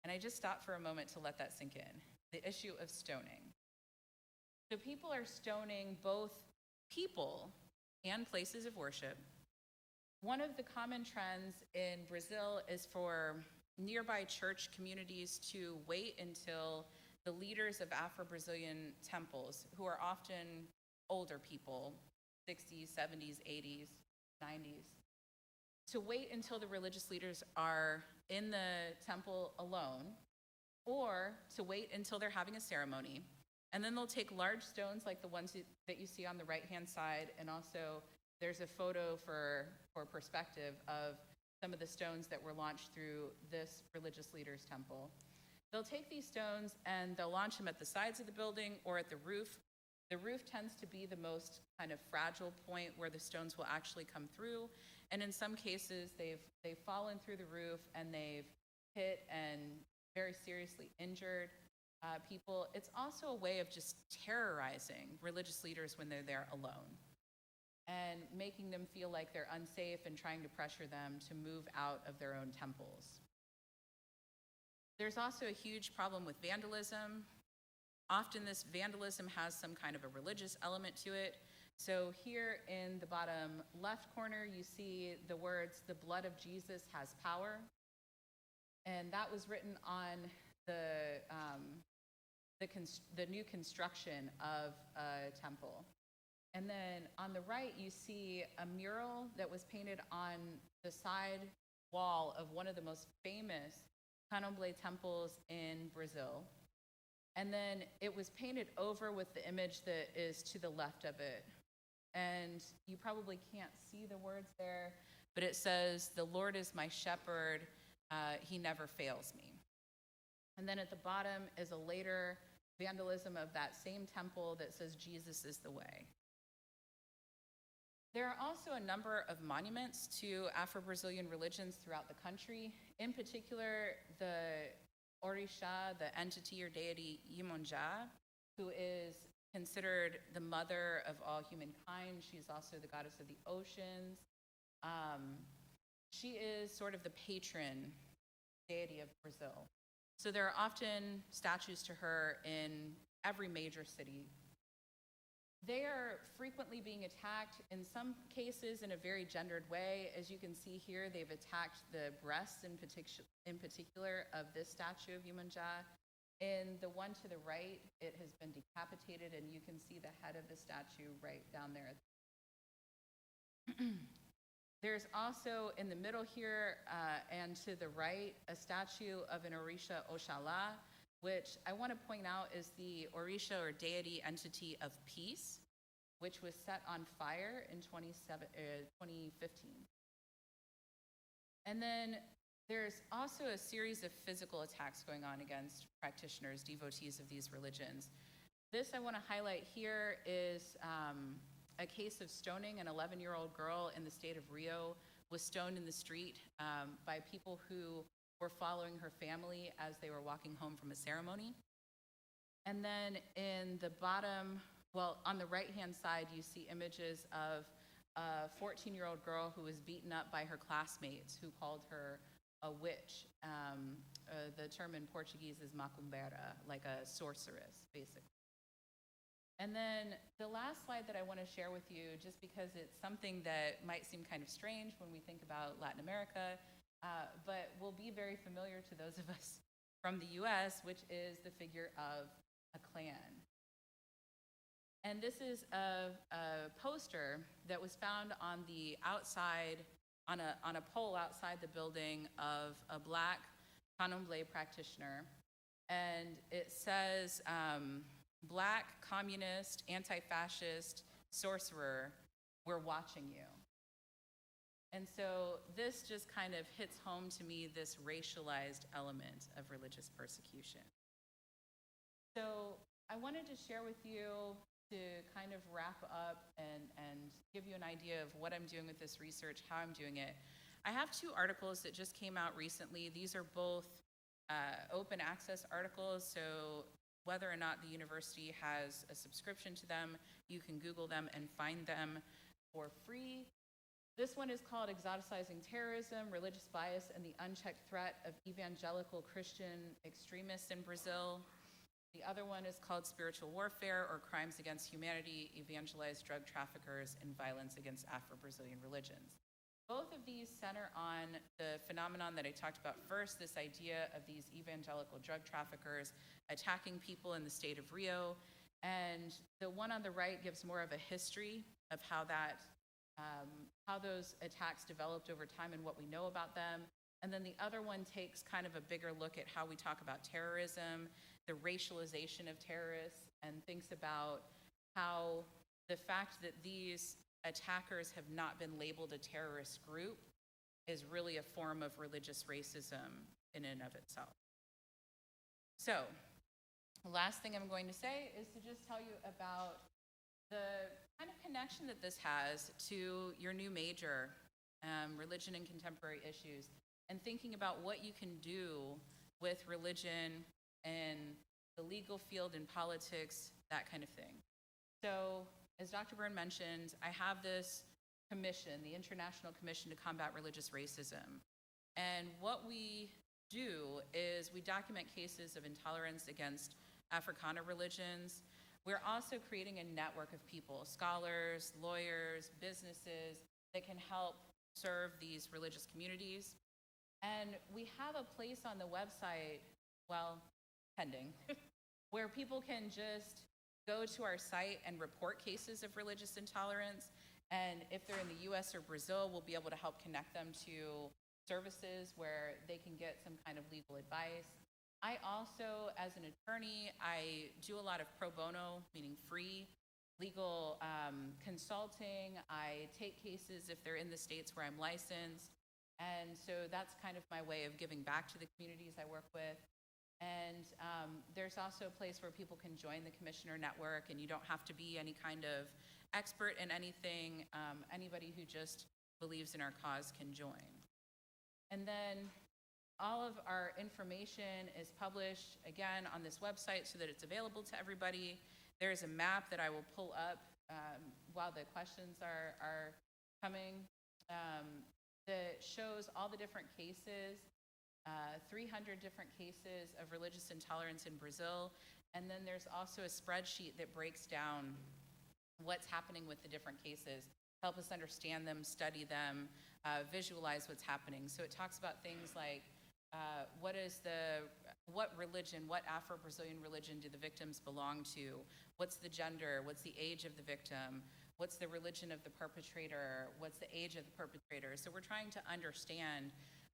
And I just stopped for a moment to let that sink in. The issue of stoning. So people are stoning both people and places of worship. One of the common trends in Brazil is for nearby church communities to wait until the leaders of Afro-Brazilian temples, who are often older people, 60s, 70s, 80s, 90s, to wait until the religious leaders are in the temple alone, or to wait until they're having a ceremony. And then they'll take large stones like the ones that you see on the right-hand side, and also there's a photo for perspective of some of the stones that were launched through this religious leader's temple. They'll take these stones and they'll launch them at the sides of the building or at the roof. The roof tends to be the most kind of fragile point where the stones will actually come through. And in some cases, they've fallen through the roof and they've hit and very seriously injured people. It's also a way of just terrorizing religious leaders when they're there alone and making them feel like they're unsafe and trying to pressure them to move out of their own temples. There's also a huge problem with vandalism. Often this vandalism has some kind of a religious element to it. So here in the bottom left corner, you see the words, "The blood of Jesus has power." And that was written on the new construction of a temple. And then on the right, you see a mural that was painted on the side wall of one of the most famous Candomblé temples in Brazil. And then it was painted over with the image that is to the left of it. And you probably can't see the words there, but it says, "The Lord is my shepherd, he never fails me." And then at the bottom is a later vandalism of that same temple that says, "Jesus is the way." There are also a number of monuments to Afro-Brazilian religions throughout the country. In particular, the Orisha, the entity or deity Iemonja, who is considered the mother of all humankind. She's also the goddess of the oceans. She is sort of the patron deity of Brazil. So there are often statues to her in every major city. They are frequently being attacked, in some cases in a very gendered way. As you can see here, they've attacked the breasts in particular of this statue of Iemonja. In the one to the right, it has been decapitated, and you can see the head of the statue right down there. There's also in the middle here and to the right, a statue of an Orisha Oshala, which I want to point out is the Orisha or deity entity of peace, which was set on fire in 2015. And then there's also a series of physical attacks going on against practitioners, devotees of these religions. This I want to highlight here is a case of stoning. An 11-year-old girl in the state of Rio was stoned in the street by people who were following her family as they were walking home from a ceremony. And then in the bottom, well, on the right-hand side, you see images of a 14-year-old girl who was beaten up by her classmates who called her a witch. The term in Portuguese is macumbeira, like a sorceress, basically. And then the last slide that I want to share with you, just because it's something that might seem kind of strange when we think about Latin America, but will be very familiar to those of us from the US, which is the figure of a clan. And this is a poster that was found on the outside, on a pole outside the building of a Black Candomblé practitioner. And it says, "Black, communist, anti-fascist, sorcerer, we're watching you." And so this just kind of hits home to me, this racialized element of religious persecution. So I wanted to share with you to kind of wrap up and give you an idea of what I'm doing with this research, how I'm doing it. I have two articles that just came out recently. These are both open access articles, so whether or not the university has a subscription to them, you can Google them and find them for free. This one is called Exoticizing Terrorism, Religious Bias, and the Unchecked Threat of Evangelical Christian Extremists in Brazil. The other one is called Spiritual Warfare or Crimes Against Humanity, Evangelized Drug Traffickers, and Violence Against Afro-Brazilian Religions. Both of these center on the phenomenon that I talked about first, this idea of these evangelical drug traffickers attacking people in the state of Rio. And the one on the right gives more of a history of how those attacks developed over time and what we know about them. And then the other one takes kind of a bigger look at how we talk about terrorism, the racialization of terrorists, and thinks about how the fact that these attackers have not been labeled a terrorist group is really a form of religious racism in and of itself. So, the last thing I'm going to say is to just tell you about the kind of connection that this has to your new major, religion and contemporary issues, and thinking about what you can do with religion and the legal field and politics, that kind of thing. So, as Dr. Byrne mentioned, I have this commission, the International Commission to Combat Religious Racism. And what we do is we document cases of intolerance against Africana religions. We're also creating a network of people, scholars, lawyers, businesses, that can help serve these religious communities. And we have a place on the website, well, pending, where people can just go to our site and report cases of religious intolerance. And if they're in the US or Brazil, we'll be able to help connect them to services where they can get some kind of legal advice. I also, as an attorney, I do a lot of pro bono, meaning free legal consulting. I take cases if they're in the states where I'm licensed. And so that's kind of my way of giving back to the communities I work with. And there's also a place where people can join the commissioner network, and you don't have to be any kind of expert in anything. Anybody who just believes in our cause can join. And then all of our information is published, again, on this website so that it's available to everybody. There's a map that I will pull up while the questions are coming that shows all the different cases, 300 different cases of religious intolerance in Brazil. And then there's also a spreadsheet that breaks down what's happening with the different cases, help us understand them, study them, visualize what's happening. So it talks about things like what religion, what Afro-Brazilian religion do the victims belong to? What's the gender? What's the age of the victim? What's the religion of the perpetrator? What's the age of the perpetrator? So we're trying to understand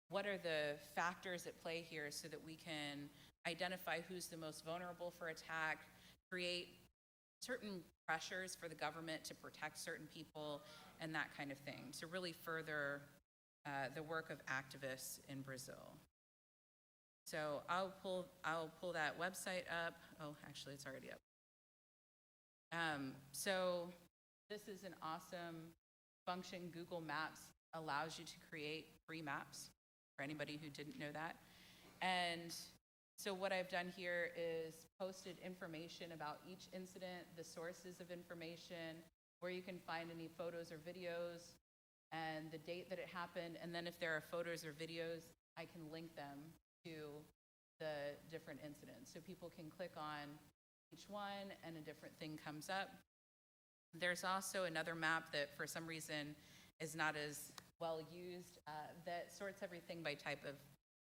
what are the factors at play here so that we can identify who's the most vulnerable for attack, create certain pressures for the government to protect certain people, and that kind of thing, to really further the work of activists in Brazil. So I'll pull that website up. Oh, actually, it's already up. So this is an awesome function. Google Maps allows you to create free maps, for anybody who didn't know that. And so what I've done here is posted information about each incident, the sources of information, where you can find any photos or videos, and the date that it happened. And then if there are photos or videos, I can link them to the different incidents. So people can click on each one and a different thing comes up. There's also another map that for some reason is not as well used that sorts everything by type of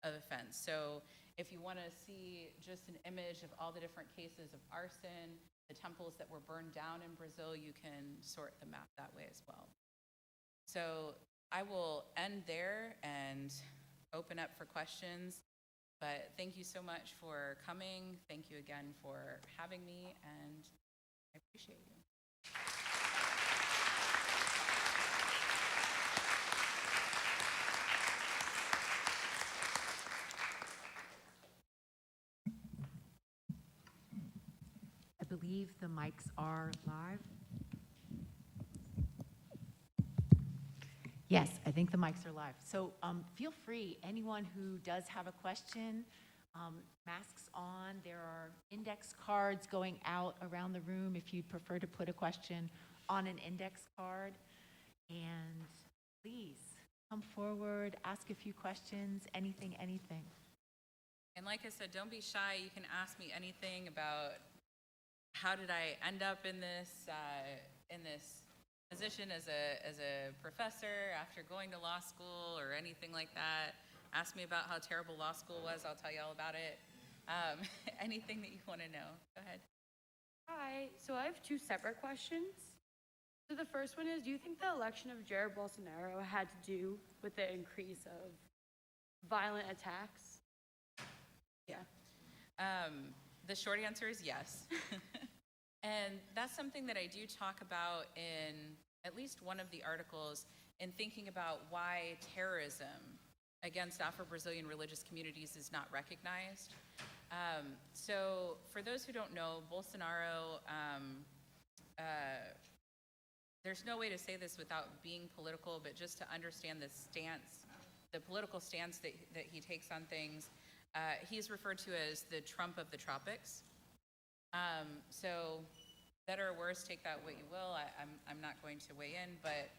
offense. So if you want to see just an image of all the different cases of arson, the temples that were burned down in Brazil, you can sort the map that way as well. So I will end there and open up for questions. But thank you so much for coming. Thank you again for having me, and I appreciate you. I believe the mics are live. Yes, I think the mics are live. So feel free, anyone who does have a question Masks on. There are index cards going out around the room if you'd prefer to put a question on an index card. And please come forward, ask a few questions, anything. And like I said, don't be shy. You can ask me anything about how did I end up in this position as a professor after going to law school or anything like that. Ask me about how terrible law school was. I'll tell you all about it. Anything that you want to know. Go ahead. Hi, so I have two separate questions. So the first one is, do you think the election of Jair Bolsonaro had to do with the increase of violent attacks? Yeah. The short answer is yes. And that's something that I do talk about in at least one of the articles in thinking about why terrorism against Afro-Brazilian religious communities is not recognized. So for those who don't know, Bolsonaro, there's no way to say this without being political, but just to understand the stance, the political stance that he takes on things, he's referred to as the Trump of the tropics. So better or worse, take that what you will. I'm not going to weigh in, but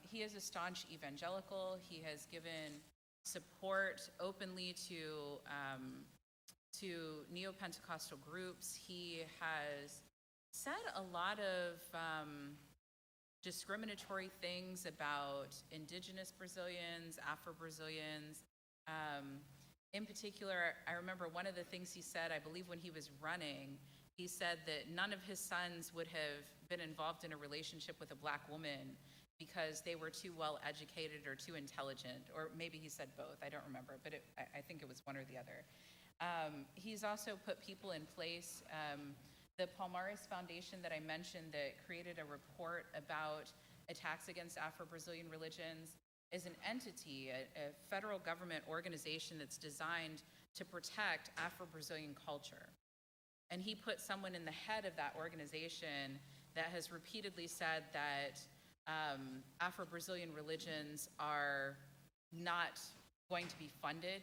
he is a staunch evangelical. He has given support openly to neo-Pentecostal groups. He has said a lot of discriminatory things about indigenous Brazilians, Afro-Brazilians. In particular, I remember one of the things he said, I believe when he was running, he said that none of his sons would have been involved in a relationship with a black woman because they were too well educated or too intelligent, or maybe he said both, I don't remember, but I think it was one or the other. He's also put people in place. The Palmares Foundation that I mentioned that created a report about attacks against Afro-Brazilian religions is an entity, a federal government organization that's designed to protect Afro-Brazilian culture. And he put someone in the head of that organization that has repeatedly said that Afro-Brazilian religions are not going to be funded.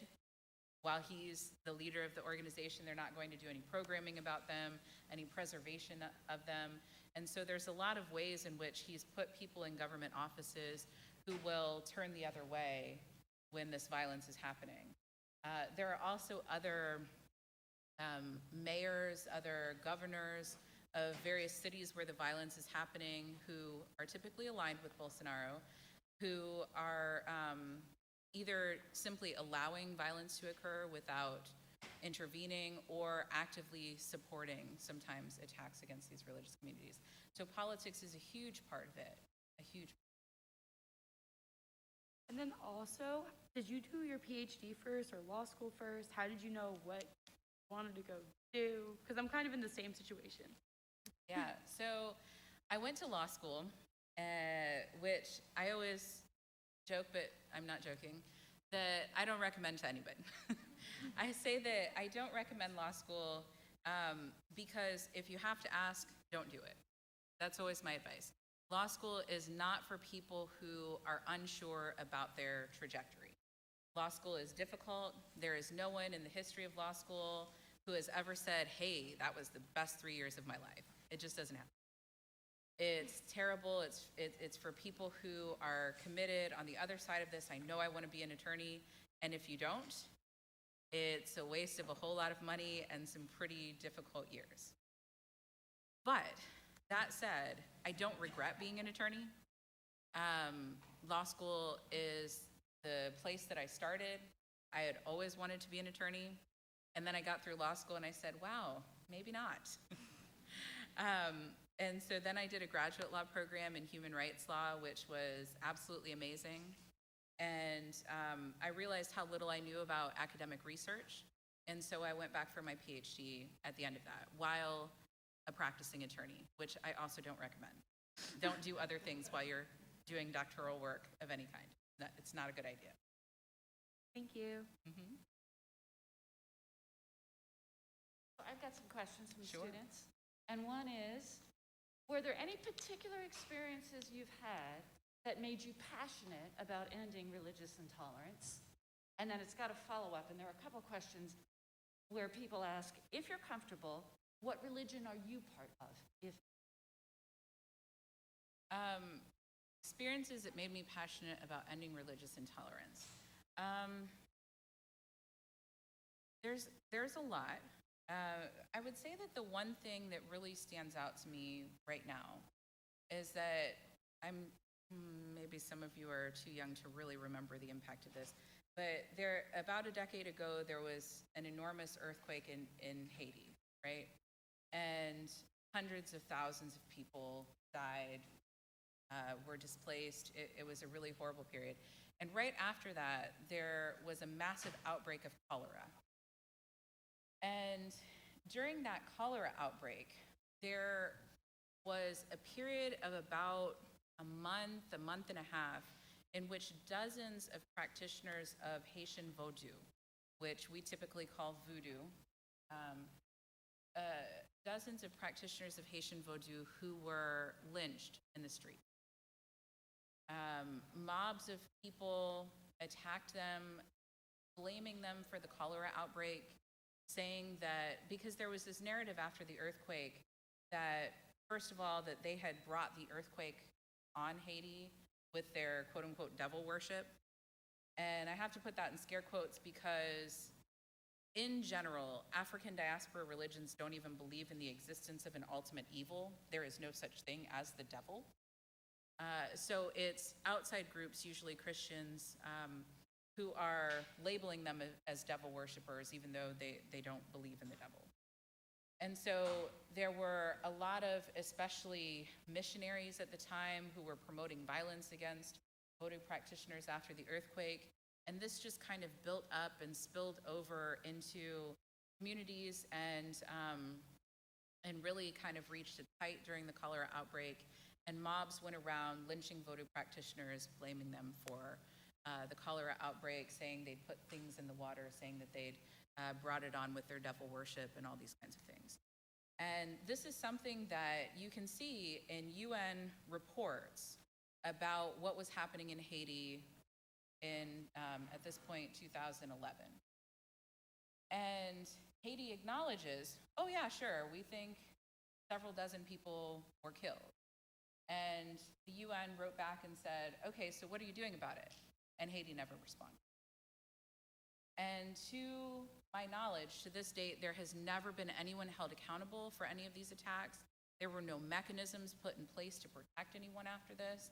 While he's the leader of the organization, they're not going to do any programming about them, any preservation of them. And so there's a lot of ways in which he's put people in government offices who will turn the other way when this violence is happening. There are also other mayors, other governors of various cities where the violence is happening who are typically aligned with Bolsonaro, who are either simply allowing violence to occur without intervening or actively supporting sometimes attacks against these religious communities. So politics is a huge part of it, a huge. And then also, did you do your PhD first or law school first? How did you know what you wanted to go do? Because I'm kind of in the same situation. Yeah, so I went to law school, which I always joke, but I'm not joking, that I don't recommend to anybody. I say that I don't recommend law school because if you have to ask, don't do it. That's always my advice. Law school is not for people who are unsure about their trajectory. Law school is difficult. There is no one in the history of law school who has ever said, hey, that was the best 3 years of my life. It just doesn't happen. It's terrible. It's for people who are committed on the other side of this. I know I want to be an attorney, and if you don't, it's a waste of a whole lot of money and some pretty difficult years. But that said, I don't regret being an attorney. Law school is the place that I started. I had always wanted to be an attorney, and then I got through law school and I said, wow, maybe not. And so then I did a graduate law program in human rights law, which was absolutely amazing. And I realized how little I knew about academic research. And so I went back for my PhD at the end of that while a practicing attorney, which I also don't recommend. Don't do other things while you're doing doctoral work of any kind. It's not a good idea. Thank you. Mm-hmm. I've got some questions from Sure. students. And one is, were there any particular experiences you've had that made you passionate about ending religious intolerance? And then it's got a follow-up, and there are a couple questions where people ask, if you're comfortable, what religion are you part of? If Experiences that made me passionate about ending religious intolerance. There's a lot. I would say that the one thing that really stands out to me right now is that maybe some of you are too young to really remember the impact of this, but about a decade ago, there was an enormous earthquake in Haiti, right? And hundreds of thousands of people died, were displaced. It was a really horrible period. And right after that, there was a massive outbreak of cholera. And during that cholera outbreak, there was a period of about a month and a half, in which dozens of practitioners of Haitian Voodoo, which we typically call voodoo, dozens of practitioners of Haitian Voodoo who were lynched in the street. Mobs of people attacked them, blaming them for the cholera outbreak, saying that because there was this narrative after the earthquake that, first of all, that they had brought the earthquake on Haiti with their quote-unquote devil worship. And I have to put that in scare quotes because, in general, African diaspora religions don't even believe in the existence of an ultimate evil. There is no such thing as the devil. So it's outside groups, usually Christians, who are labeling them as devil worshipers, even though they don't believe in the devil. And so there were a lot of, especially missionaries at the time, who were promoting violence against Voodoo practitioners after the earthquake. And this just kind of built up and spilled over into communities and really kind of reached its height during the cholera outbreak. And mobs went around lynching Voodoo practitioners, blaming them for the cholera outbreak, saying they'd put things in the water, saying that they'd brought it on with their devil worship and all these kinds of things. And this is something that you can see in UN reports about what was happening in Haiti in, at this point, 2011. And Haiti acknowledges, oh yeah, sure, we think several dozen people were killed. And the UN wrote back and said, okay, so what are you doing about it? And Haiti never responded. And to my knowledge, to this date, there has never been anyone held accountable for any of these attacks. There were no mechanisms put in place to protect anyone after this.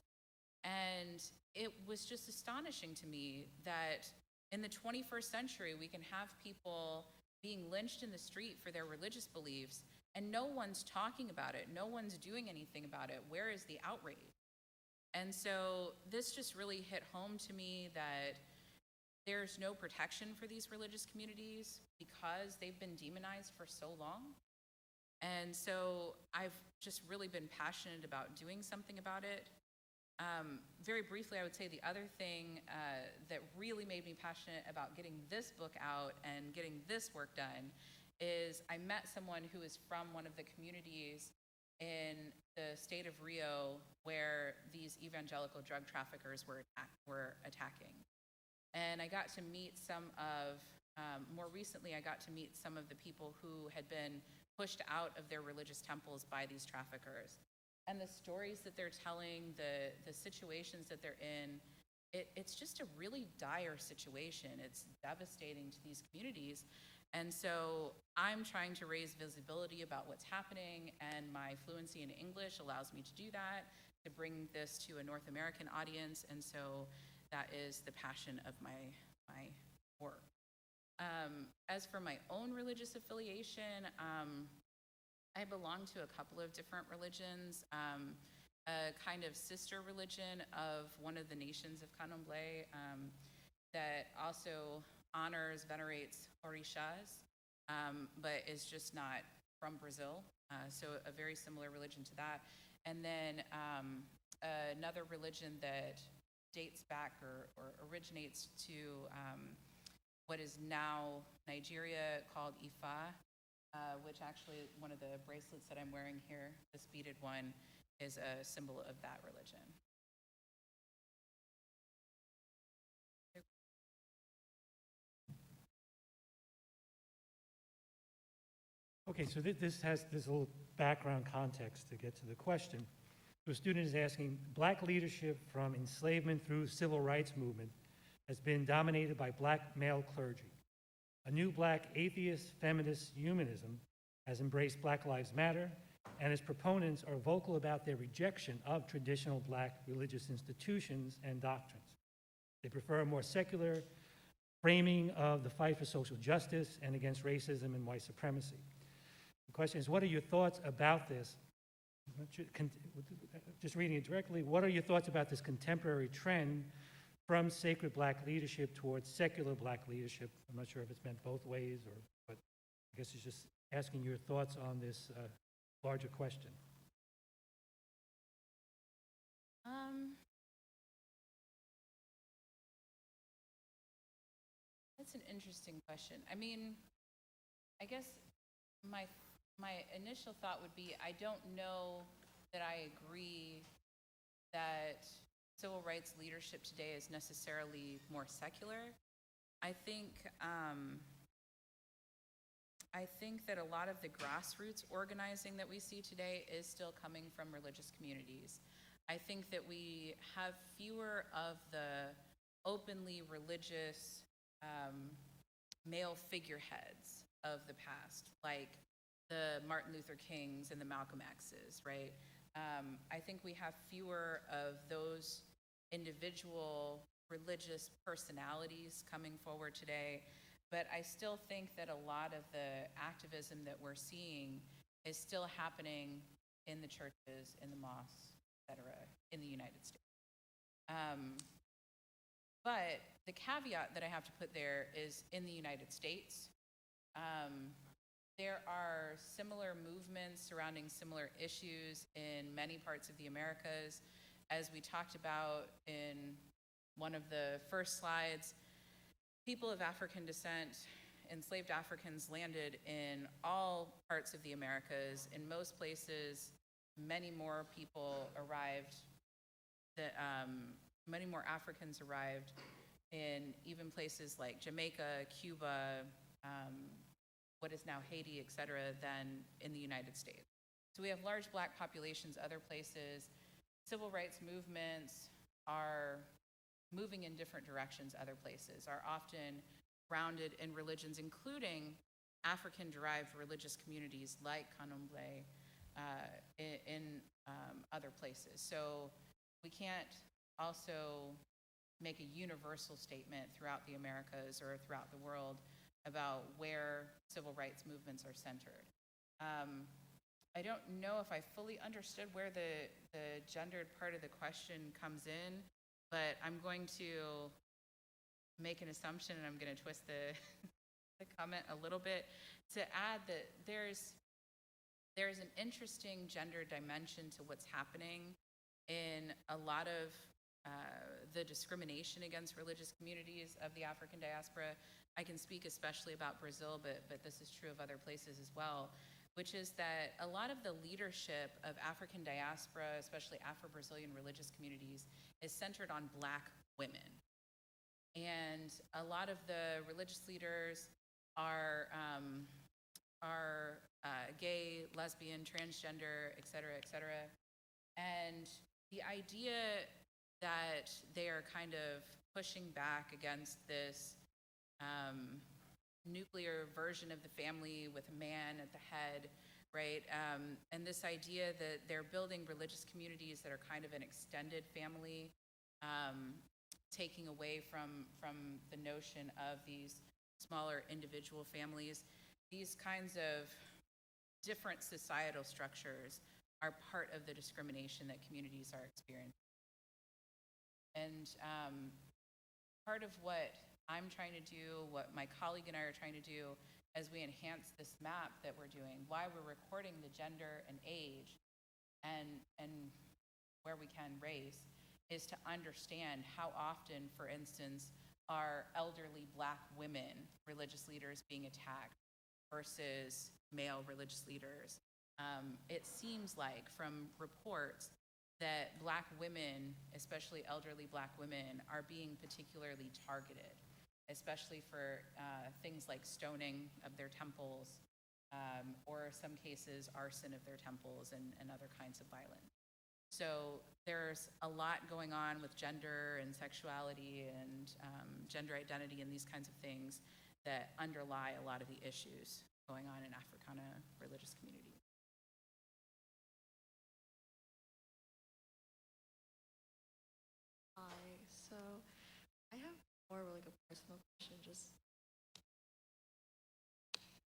And it was just astonishing to me that in the 21st century, we can have people being lynched in the street for their religious beliefs, and no one's talking about it. No one's doing anything about it. Where is the outrage? And so this just really hit home to me that there's no protection for these religious communities because they've been demonized for so long. And so I've just really been passionate about doing something about it. Very briefly, I would say the other thing that really made me passionate about getting this book out and getting this work done is I met someone who is from one of the communities in the state of Rio where these evangelical drug traffickers were attacking. And I got to meet more recently, I got to meet some of the people who had been pushed out of their religious temples by these traffickers. And the stories that they're telling, the situations that they're in, it's just a really dire situation. It's devastating to these communities. And so I'm trying to raise visibility about what's happening, and my fluency in English allows me to do that, to bring this to a North American audience. And so that is the passion of my work. As for my own religious affiliation, I belong to a couple of different religions, a kind of sister religion of one of the nations of Candomblé that also honors, venerates orishas, but is just not from Brazil, so a very similar religion to that. And then another religion that dates back or originates to what is now Nigeria, called Ifa, which actually one of the bracelets that I'm wearing here, this beaded one, is a symbol of that religion. Okay, so this has this little background context to get to the question. So a student is asking, Black leadership from enslavement through civil rights movement has been dominated by Black male clergy. A new Black atheist feminist humanism has embraced Black Lives Matter, and its proponents are vocal about their rejection of traditional Black religious institutions and doctrines. They prefer a more secular framing of the fight for social justice and against racism and white supremacy. The question is, what are your thoughts about this? Just reading it directly, what are your thoughts about this contemporary trend from sacred Black leadership towards secular Black leadership? I'm not sure if it's meant both ways, but I guess it's just asking your thoughts on this larger question. That's an interesting question. I mean, I guess my initial thought would be, I don't know that I agree that civil rights leadership today is necessarily more secular. I think that a lot of the grassroots organizing that we see today is still coming from religious communities. I think that we have fewer of the openly religious male figureheads of the past, like the Martin Luther Kings and the Malcolm X's, right? I think we have fewer of those individual religious personalities coming forward today, but I still think that a lot of the activism that we're seeing is still happening in the churches, in the mosques, et cetera, in the United States. But the caveat that I have to put there is in the United States, there are similar movements surrounding similar issues in many parts of the Americas. As we talked about in one of the first slides, people of African descent, enslaved Africans landed in all parts of the Americas. In most places, many more people arrived, many more Africans arrived in even places like Jamaica, Cuba, what is now Haiti, et cetera, than in the United States. So we have large Black populations other places. Civil rights movements are moving in different directions other places, are often grounded in religions, including African-derived religious communities like Candomblé in other places. So we can't also make a universal statement throughout the Americas or throughout the world about where civil rights movements are centered. I don't know if I fully understood where the gendered part of the question comes in, but I'm going to make an assumption, and I'm going to twist the comment a little bit to add that there's an interesting gender dimension to what's happening in a lot of the discrimination against religious communities of the African diaspora. I can speak especially about Brazil, but this is true of other places as well, which is that a lot of the leadership of African diaspora, especially Afro-Brazilian religious communities, is centered on Black women. And a lot of the religious leaders are gay, lesbian, transgender, et cetera, et cetera. And the idea that they are kind of pushing back against this nuclear version of the family with a man at the head, right? And this idea that they're building religious communities that are kind of an extended family, taking away from the notion of these smaller individual families. These kinds of different societal structures are part of the discrimination that communities are experiencing. And part of what I'm trying to do, what my colleague and I are trying to do as we enhance this map that we're doing, why we're recording the gender and age and where we can race, is to understand how often, for instance, are elderly Black women religious leaders being attacked versus male religious leaders. It seems like from reports that Black women, especially elderly Black women, are being particularly targeted, especially for things like stoning of their temples, or some cases, arson of their temples and other kinds of violence. So there's a lot going on with gender and sexuality and gender identity and these kinds of things that underlie a lot of the issues going on in Africana religious communities. Hi, so I have more of like a personal question. Just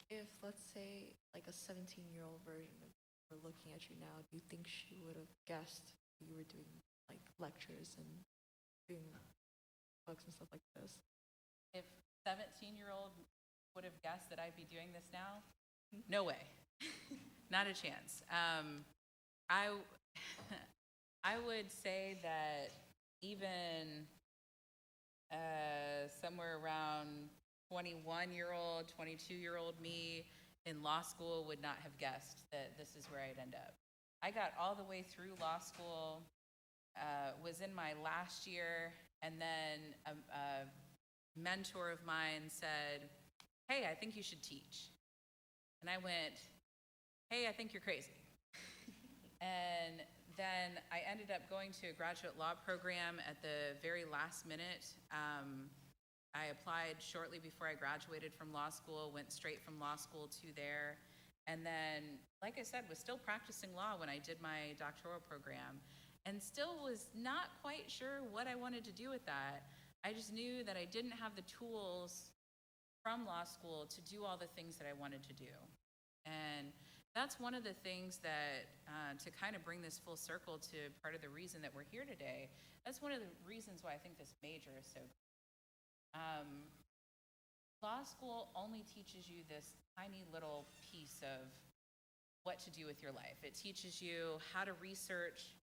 if, let's say, like a 17-year-old version of her looking at you now, do you think she would have guessed you were doing like lectures and doing books and stuff like this? If 17-year-old would have guessed that I'd be doing this now, no way, not a chance. I would say that even somewhere around 21-year-old, 22-year-old me in law school would not have guessed that this is where I'd end up. I got all the way through law school, was in my last year, and then a mentor of mine said, "Hey, I think you should teach." And I went, "Hey, I think you're crazy." And then I ended up going to a graduate law program at the very last minute. I applied shortly before I graduated from law school, went straight from law school to there. And then, like I said, was still practicing law when I did my doctoral program, and still was not quite sure what I wanted to do with that. I just knew that I didn't have the tools from law school to do all the things that I wanted to do. And that's one of the things that, to kind of bring this full circle to part of the reason that we're here today, that's one of the reasons why I think this major is so great. Law school only teaches you this tiny little piece of what to do with your life. It teaches you how to research,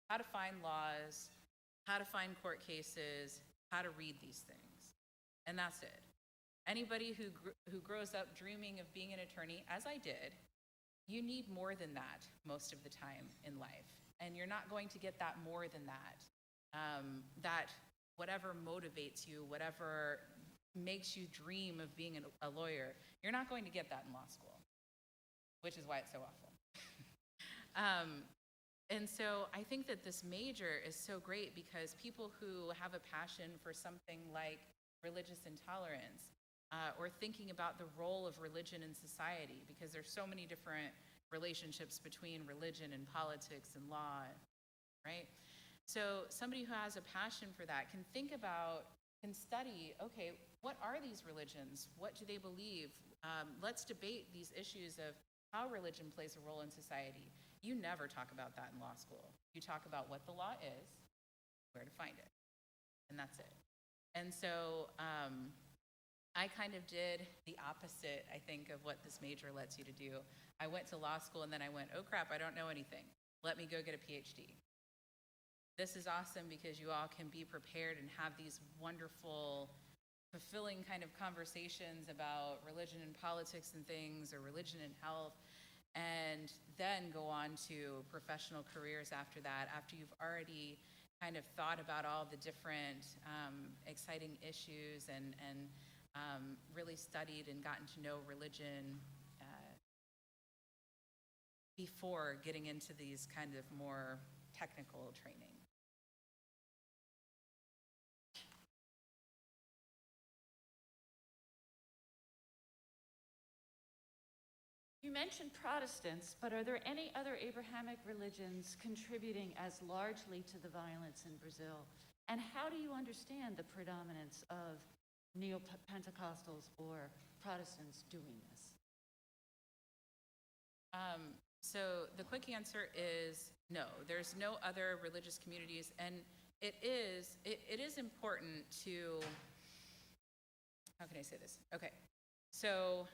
how to find laws, how to find court cases, how to read these things. And that's it. Anybody who grows up dreaming of being an attorney, as I did, you need more than that most of the time in life. And you're not going to get that more than that. That whatever motivates you, whatever makes you dream of being a lawyer, you're not going to get that in law school, which is why it's so awful. And so I think that this major is so great because people who have a passion for something like religious intolerance, or thinking about the role of religion in society, because there's so many different relationships between religion and politics and law, right? So somebody who has a passion for that can study, okay, what are these religions? What do they believe? Let's debate these issues of how religion plays a role in society. You never talk about that in law school. You talk about what the law is, where to find it, and that's it. And so I kind of did the opposite, I think, of what this major lets you to do. I went to law school and then I went, oh crap, I don't know anything. Let me go get a Ph.D. This is awesome because you all can be prepared and have these wonderful, fulfilling kind of conversations about religion and politics and things, or religion and health, and then go on to professional careers after that, after you've already kind of thought about all the different exciting issues and really studied and gotten to know religion before getting into these kind of more technical training. You mentioned Protestants, but are there any other Abrahamic religions contributing as largely to the violence in Brazil? And how do you understand the predominance of Neo-Pentecostals or Protestants doing this? So the quick answer is no. There's no other religious communities, and it is important to, how can I say this? Okay, so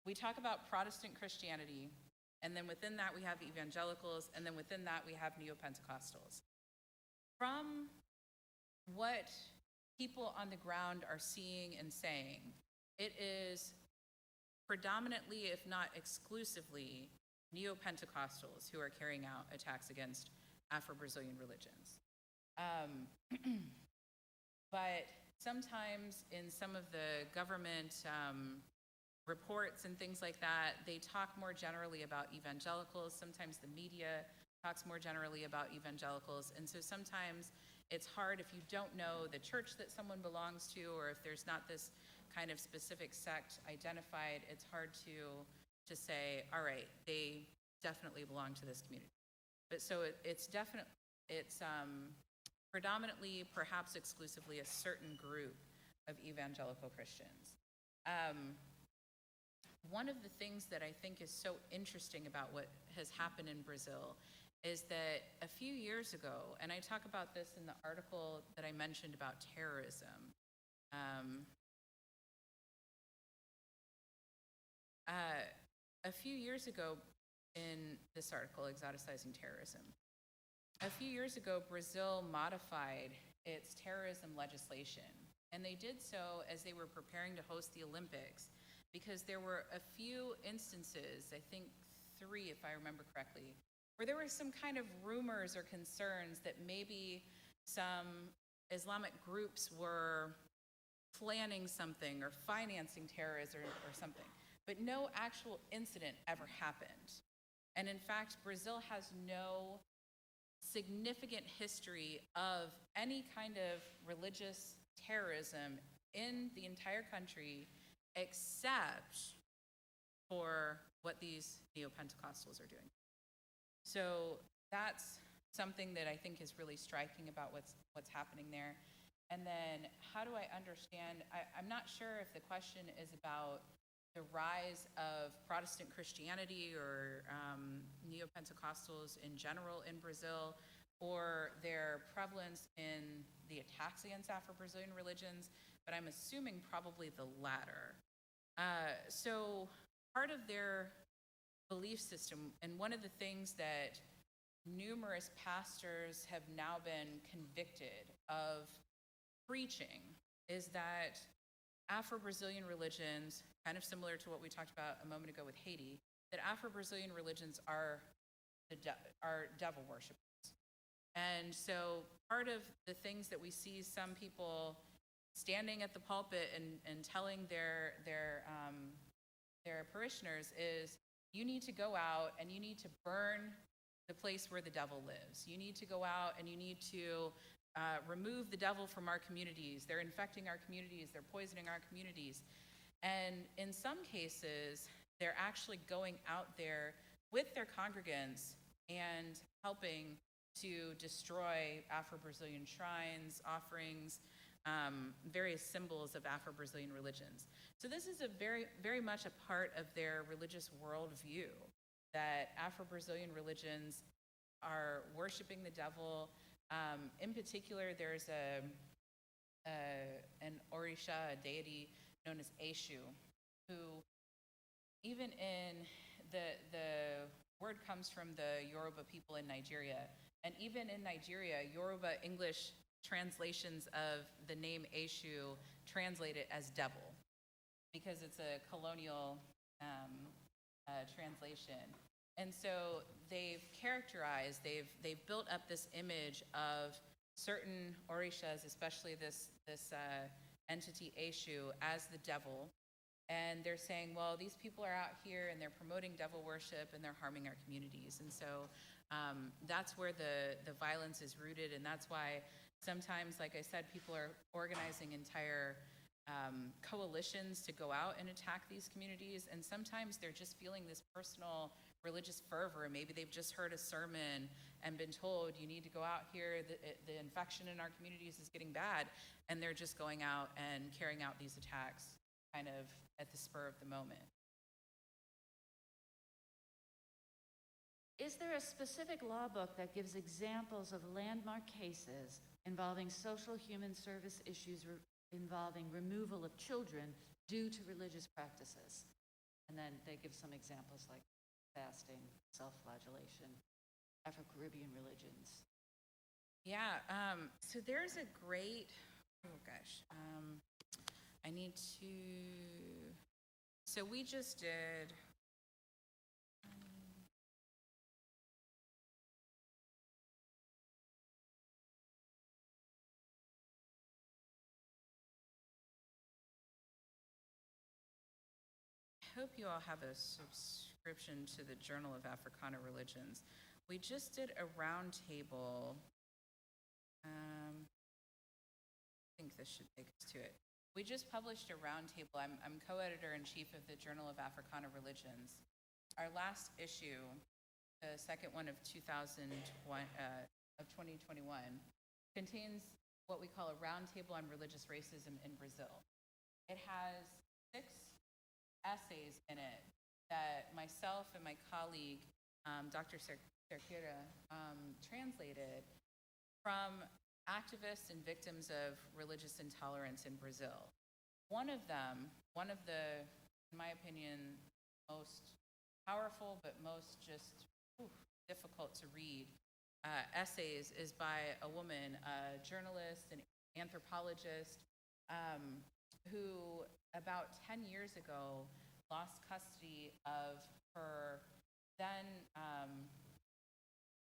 we talk about Protestant Christianity, and then within that we have evangelicals, and then within that we have Neo-Pentecostals. From what people on the ground are seeing and saying, it is predominantly, if not exclusively, Neo-Pentecostals who are carrying out attacks against Afro-Brazilian religions. But sometimes in some of the government reports and things like that, they talk more generally about evangelicals. Sometimes the media talks more generally about evangelicals. And so sometimes it's hard if you don't know the church that someone belongs to, or if there's not this kind of specific sect identified, it's hard to say, all right, they definitely belong to this community. But so it's predominantly, perhaps exclusively, a certain group of evangelical Christians. One of the things that I think is so interesting about what has happened in Brazil is that a few years ago, and I talk about this in the article that I mentioned about terrorism, a few years ago in this article, Exoticizing Terrorism, a few years ago, Brazil modified its terrorism legislation, and they did so as they were preparing to host the Olympics, because there were a few instances, I think 3 if I remember correctly, where there were some kind of rumors or concerns that maybe some Islamic groups were planning something or financing terrorism or something, but no actual incident ever happened. And in fact, Brazil has no significant history of any kind of religious terrorism in the entire country, except for what these neo-Pentecostals are doing. So that's something that I think is really striking about what's happening there. And then how do I understand? I'm not sure if the question is about the rise of Protestant Christianity or neo-Pentecostals in general in Brazil, or their prevalence in the attacks against Afro-Brazilian religions, but I'm assuming probably the latter. So part of their belief system, and one of the things that numerous pastors have now been convicted of preaching, is that Afro-Brazilian religions, kind of similar to what we talked about a moment ago with Haiti, that Afro-Brazilian religions are devil worshipers. And so part of the things that we see some people standing at the pulpit and telling their parishioners is, you need to go out and you need to burn the place where the devil lives. You need to go out and you need to remove the devil from our communities. They're infecting our communities. They're poisoning our communities. And in some cases, they're actually going out there with their congregants and helping to destroy Afro-Brazilian shrines, offerings, various symbols of Afro-Brazilian religions. So this is a very, very much a part of their religious worldview, that Afro-Brazilian religions are worshiping the devil. In particular, there's an Orisha, a deity known as Eshu, who even in the word comes from the Yoruba people in Nigeria. And even in Nigeria, Yoruba English translations of the name Eshu translate it as devil, because it's a colonial translation. And so they've characterized, they've built up this image of certain Orishas, especially this entity Eshu, as the devil. And they're saying, well, these people are out here and they're promoting devil worship and they're harming our communities. And so that's where the violence is rooted. And that's why sometimes, like I said, people are organizing entire coalitions to go out and attack these communities. And sometimes they're just feeling this personal religious fervor. Maybe they've just heard a sermon and been told, you need to go out here, the infection in our communities is getting bad. And they're just going out and carrying out these attacks kind of at the spur of the moment. Is there a specific law book that gives examples of landmark cases involving social human service issues involving removal of children due to religious practices? And then they give some examples like fasting, self-flagellation, Afro-Caribbean religions. Yeah, so there's a great, I need to, so we just did, hope you all have a subscription to the Journal of Africana Religions. We just did a roundtable. I think this should take us to it. We just published a roundtable. I'm co-editor-in-chief of the Journal of Africana Religions. Our last issue, the second one of 2021, contains what we call a roundtable on religious racism in Brazil. It has 6 essays in it that myself and my colleague, Dr. Santeria, translated from activists and victims of religious intolerance in Brazil. One of the, in my opinion, most powerful but most just difficult to read essays is by a woman, a journalist, an anthropologist, who about 10 years ago lost custody of her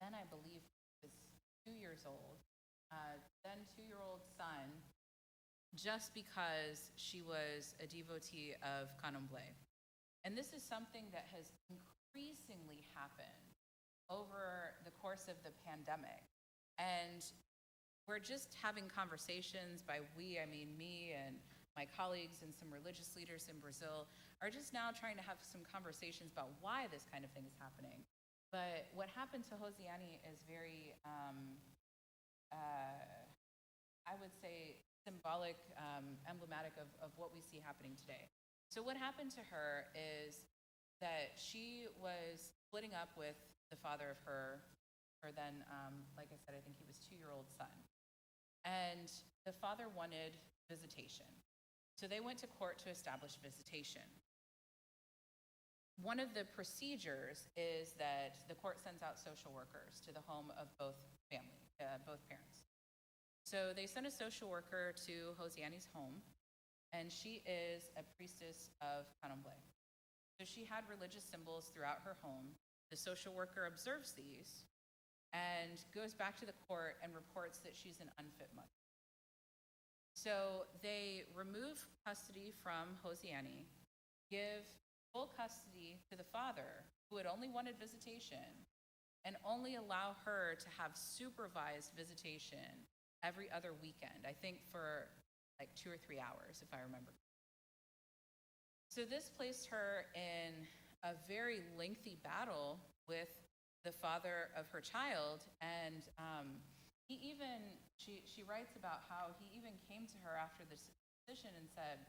then I believe was 2 years old, then 2-year-old son, just because she was a devotee of Candomblé. And this is something that has increasingly happened over the course of the pandemic. And we're just having conversations, by we, I mean me and my colleagues and some religious leaders in Brazil are just now trying to have some conversations about why this kind of thing is happening. But what happened to Hosiani is very, I would say, symbolic, emblematic of what we see happening today. So what happened to her is that she was splitting up with the father of her then, like I said, I think he was 2-year-old son. And the father wanted visitation. So they went to court to establish visitation. One of the procedures is that the court sends out social workers to the home of both parents. So they sent a social worker to Hosiani's home, and she is a priestess of Candomblé. So she had religious symbols throughout her home. The social worker observes these and goes back to the court and reports that she's an unfit mother. So they remove custody from Hosiani, give full custody to the father, who had only wanted visitation, and only allow her to have supervised visitation every other weekend, I think for like 2 or 3 hours, if I remember. So this placed her in a very lengthy battle with the father of her child, and she writes about how he even came to her after this decision and said,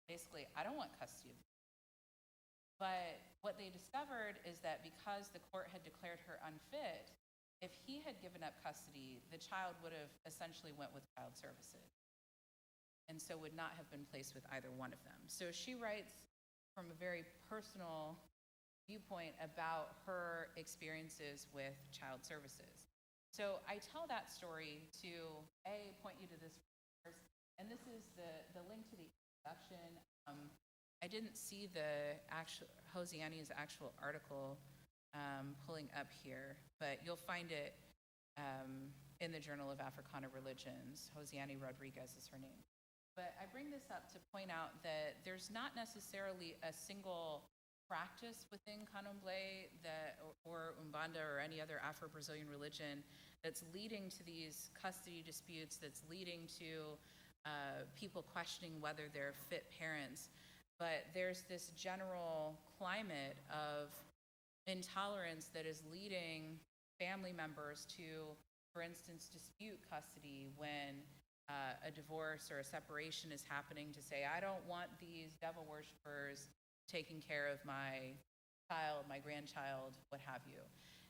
basically, I don't want custody of you. But what they discovered is that because the court had declared her unfit, if he had given up custody, the child would have essentially went with child services, and so would not have been placed with either one of them. So she writes from a very personal viewpoint about her experiences with child services. So I tell that story to, point you to this first, and this is the link to the introduction. I didn't see the Hosiani's actual article pulling up here, but you'll find it in the Journal of Africana Religions. Hosiani Rodriguez is her name. But I bring this up to point out that there's not necessarily a single practice within Candomblé or Umbanda or any other Afro-Brazilian religion that's leading to these custody disputes, that's leading to people questioning whether they're fit parents. But there's this general climate of intolerance that is leading family members to, for instance, dispute custody when a divorce or a separation is happening, to say, I don't want these devil worshipers taking care of my child, my grandchild, what have you.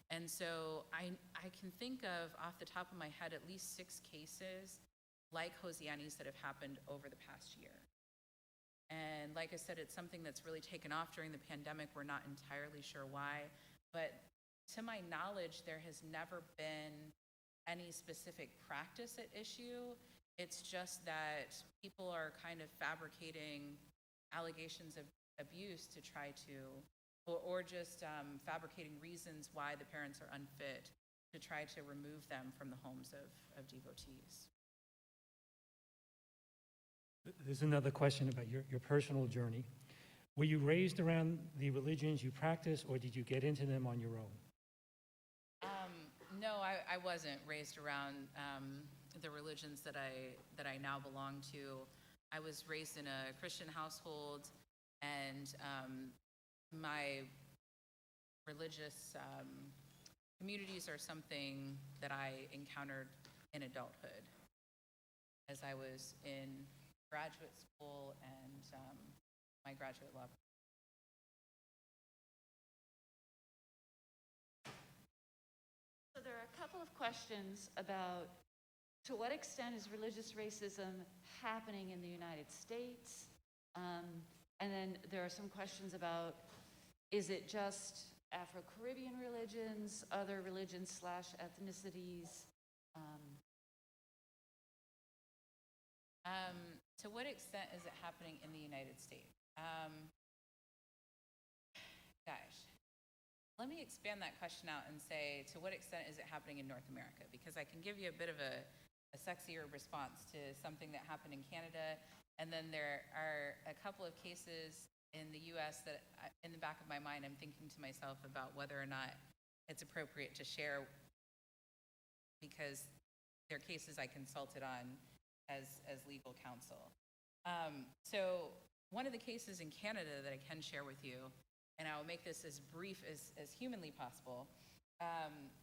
And so I can think of, off the top of my head, at least 6 cases like Hosiani's that have happened over the past year. And like I said, it's something that's really taken off during the pandemic. We're not entirely sure why, but to my knowledge, there has never been any specific practice at issue. It's just that people are kind of fabricating allegations of abuse to try to, or just fabricating reasons why the parents are unfit to try to remove them from the homes of devotees. There's another question about your personal journey. Were you raised around the religions you practice, or did you get into them on your own? No, I wasn't raised around the religions that I now belong to. I was raised in a Christian household, and my religious communities are something that I encountered in adulthood as I was in graduate school and my graduate law. So there are a couple of questions about to what extent is religious racism happening in the United States? And then there are some questions about, is it just Afro-Caribbean religions, other religions / ethnicities? To what extent is it happening in the United States? Gosh, let me expand that question out and say, to what extent is it happening in North America? Because I can give you a bit of a sexier response to something that happened in Canada, and then there are a couple of cases in the US that in the back of my mind, I'm thinking to myself about whether or not it's appropriate to share, because they're cases I consulted on as legal counsel. So one of the cases in Canada that I can share with you, and I will make this as brief as humanly possible,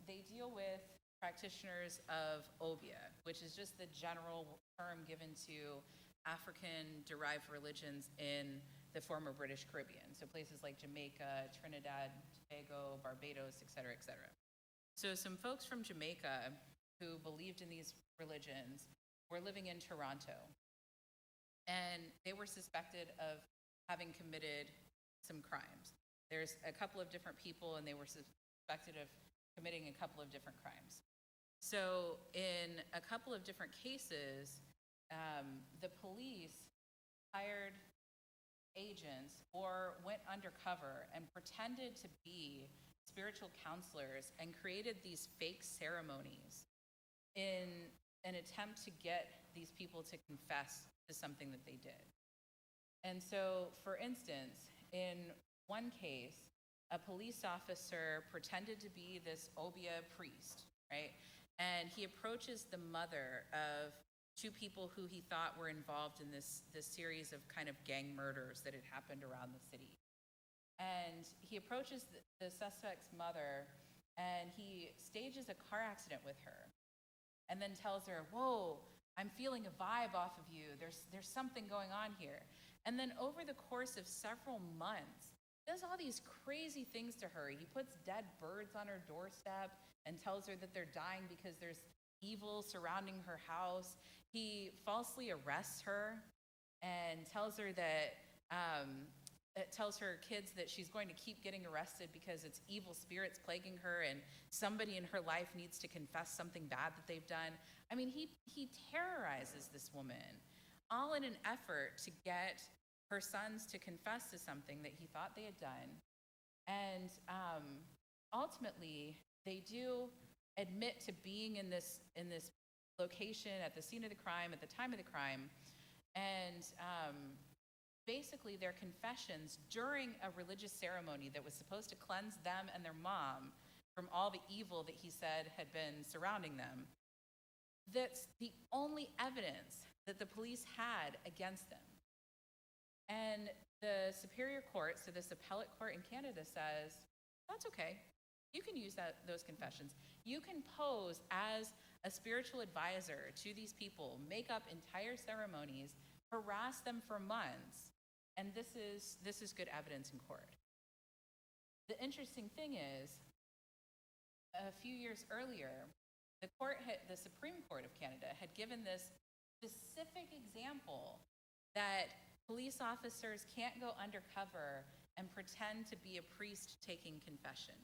they deal with practitioners of Obeah, which is just the general term given to African-derived religions in the former British Caribbean, so places like Jamaica, Trinidad, Tobago, Barbados, et cetera, et cetera. So some folks from Jamaica who believed in these religions were living in Toronto, and they were suspected of having committed some crimes. There's a couple of different people, and they were suspected of committing a couple of different crimes. So in a couple of different cases, the police hired agents or went undercover and pretended to be spiritual counselors and created these fake ceremonies in an attempt to get these people to confess to something that they did. And so, for instance, in one case, a police officer pretended to be this Obeah priest, right? And he approaches the mother of two people who he thought were involved in this series of kind of gang murders that had happened around the city. And he approaches the suspect's mother, and he stages a car accident with her, and then tells her, "Whoa, I'm feeling a vibe off of you. There's something going on here." And then over the course of several months, does all these crazy things to her. He puts dead birds on her doorstep and tells her that they're dying because there's evil surrounding her house. He falsely arrests her and tells her that tells her kids that she's going to keep getting arrested because it's evil spirits plaguing her and somebody in her life needs to confess something bad that they've done. I mean, he terrorizes this woman, all in an effort to get her sons to confess to something that he thought they had done. And ultimately, they do admit to being in this location at the scene of the crime, at the time of the crime, and basically their confessions during a religious ceremony that was supposed to cleanse them and their mom from all the evil that he said had been surrounding them. That's the only evidence that the police had against them. And the Superior Court, so this appellate court in Canada, says, that's okay. You can use those confessions. You can pose as a spiritual advisor to these people, make up entire ceremonies, harass them for months, and this is good evidence in court. The interesting thing is, a few years earlier, the Supreme Court of Canada had given this specific example that police officers can't go undercover and pretend to be a priest taking confession.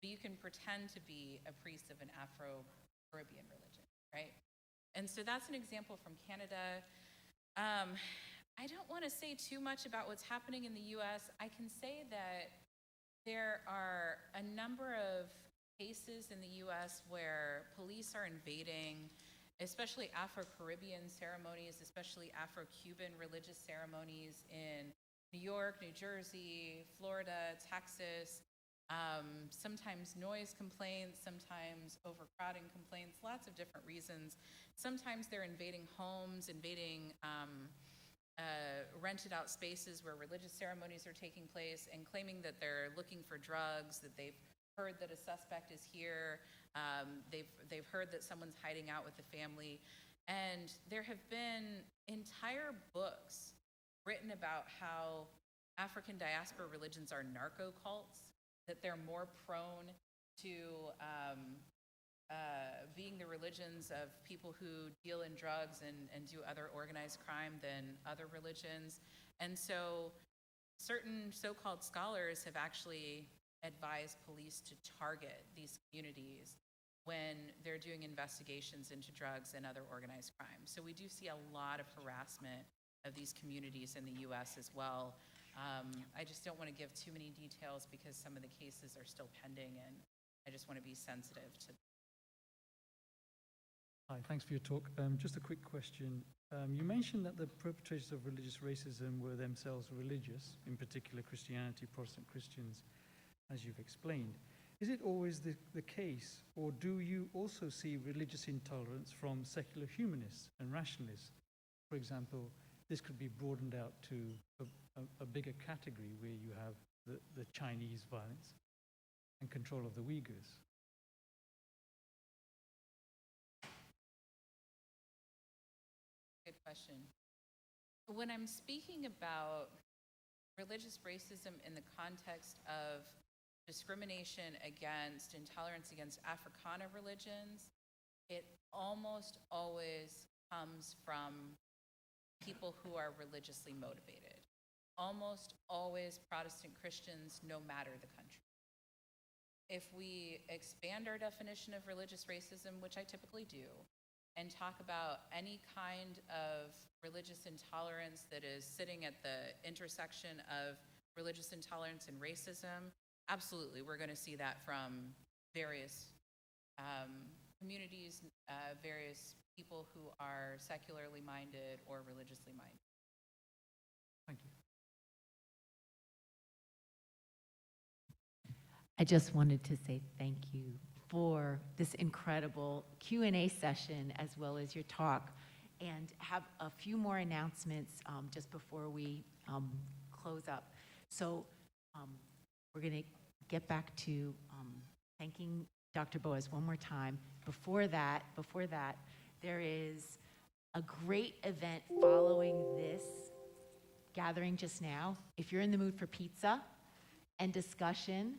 But you can pretend to be a priest of an Afro-Caribbean religion, right? And so that's an example from Canada. I don't want to say too much about what's happening in the US. I can say that there are a number of cases in the US where police are invading especially Afro-Caribbean ceremonies, especially Afro-Cuban religious ceremonies in New York, New Jersey, Florida, Texas. Sometimes noise complaints, sometimes overcrowding complaints, lots of different reasons. Sometimes they're invading homes, invading rented out spaces where religious ceremonies are taking place and claiming that they're looking for drugs, that they've heard that a suspect is here, they've heard that someone's hiding out with the family. And there have been entire books written about how African diaspora religions are narco cults, that they're more prone to being the religions of people who deal in drugs and do other organized crime than other religions. And so certain so-called scholars have actually advised police to target these communities when they're doing investigations into drugs and other organized crime. So we do see a lot of harassment of these communities in the US as well. I just don't want to give too many details because some of the cases are still pending, and I just want to be sensitive to. Hi, thanks for your talk. Just a quick question. You mentioned that the perpetrators of religious racism were themselves religious, in particular Christianity, Protestant Christians, as you've explained. Is it always the case, or do you also see religious intolerance from secular humanists and rationalists? For example, this could be broadened out to a bigger category where you have the Chinese violence and control of the Uyghurs. Good question. When I'm speaking about religious racism in the context of discrimination against, intolerance against Africana religions, it almost always comes from people who are religiously motivated. Almost always Protestant Christians, no matter the country. If we expand our definition of religious racism, which I typically do, and talk about any kind of religious intolerance that is sitting at the intersection of religious intolerance and racism, absolutely, we're going to see that from various communities, various people who are secularly minded or religiously minded. Thank you. I just wanted to say thank you for this incredible Q&A session as well as your talk, and have a few more announcements just before we close up. So we're going to get back to thanking Dr. Boaz one more time. Before that, there is a great event following this gathering just now. If you're in the mood for pizza and discussion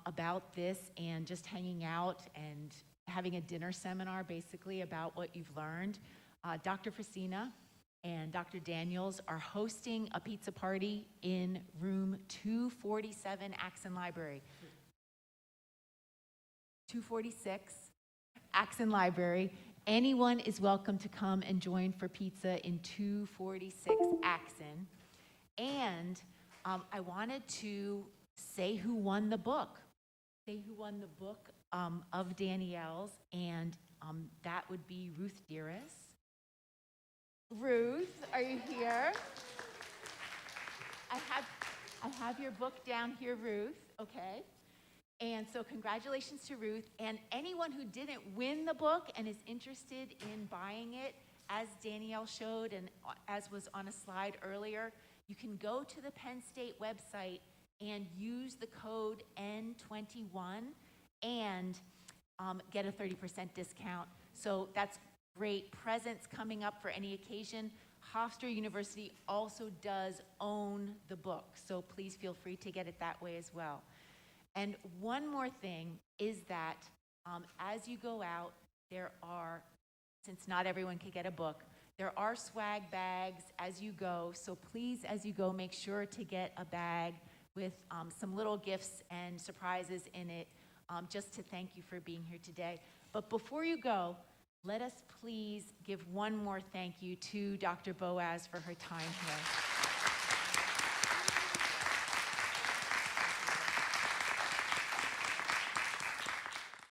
about this and just hanging out and having a dinner seminar basically about what you've learned, Dr. Frisina and Dr. Daniels are hosting a pizza party in room 247, Axon Library. 246, Axon Library. Anyone is welcome to come and join for pizza in 246 Axon. And I wanted to say who won the book. Say who won the book of Danielle's, and that would be Ruth Dearest. Ruth, are you here? I have your book down here, Ruth, okay? And so congratulations to Ruth, and anyone who didn't win the book and is interested in buying it, as Danielle showed and as was on a slide earlier, you can go to the Penn State website and use the code N21 and get a 30% discount. So that's great. Presents coming up for any occasion. Hofstra University also does own the book, so please feel free to get it that way as well. And one more thing is that as you go out, there are, since not everyone can get a book, there are swag bags as you go. So please, as you go, make sure to get a bag with some little gifts and surprises in it, just to thank you for being here today. But before you go, let us please give one more thank you to Dr. Boaz for her time here.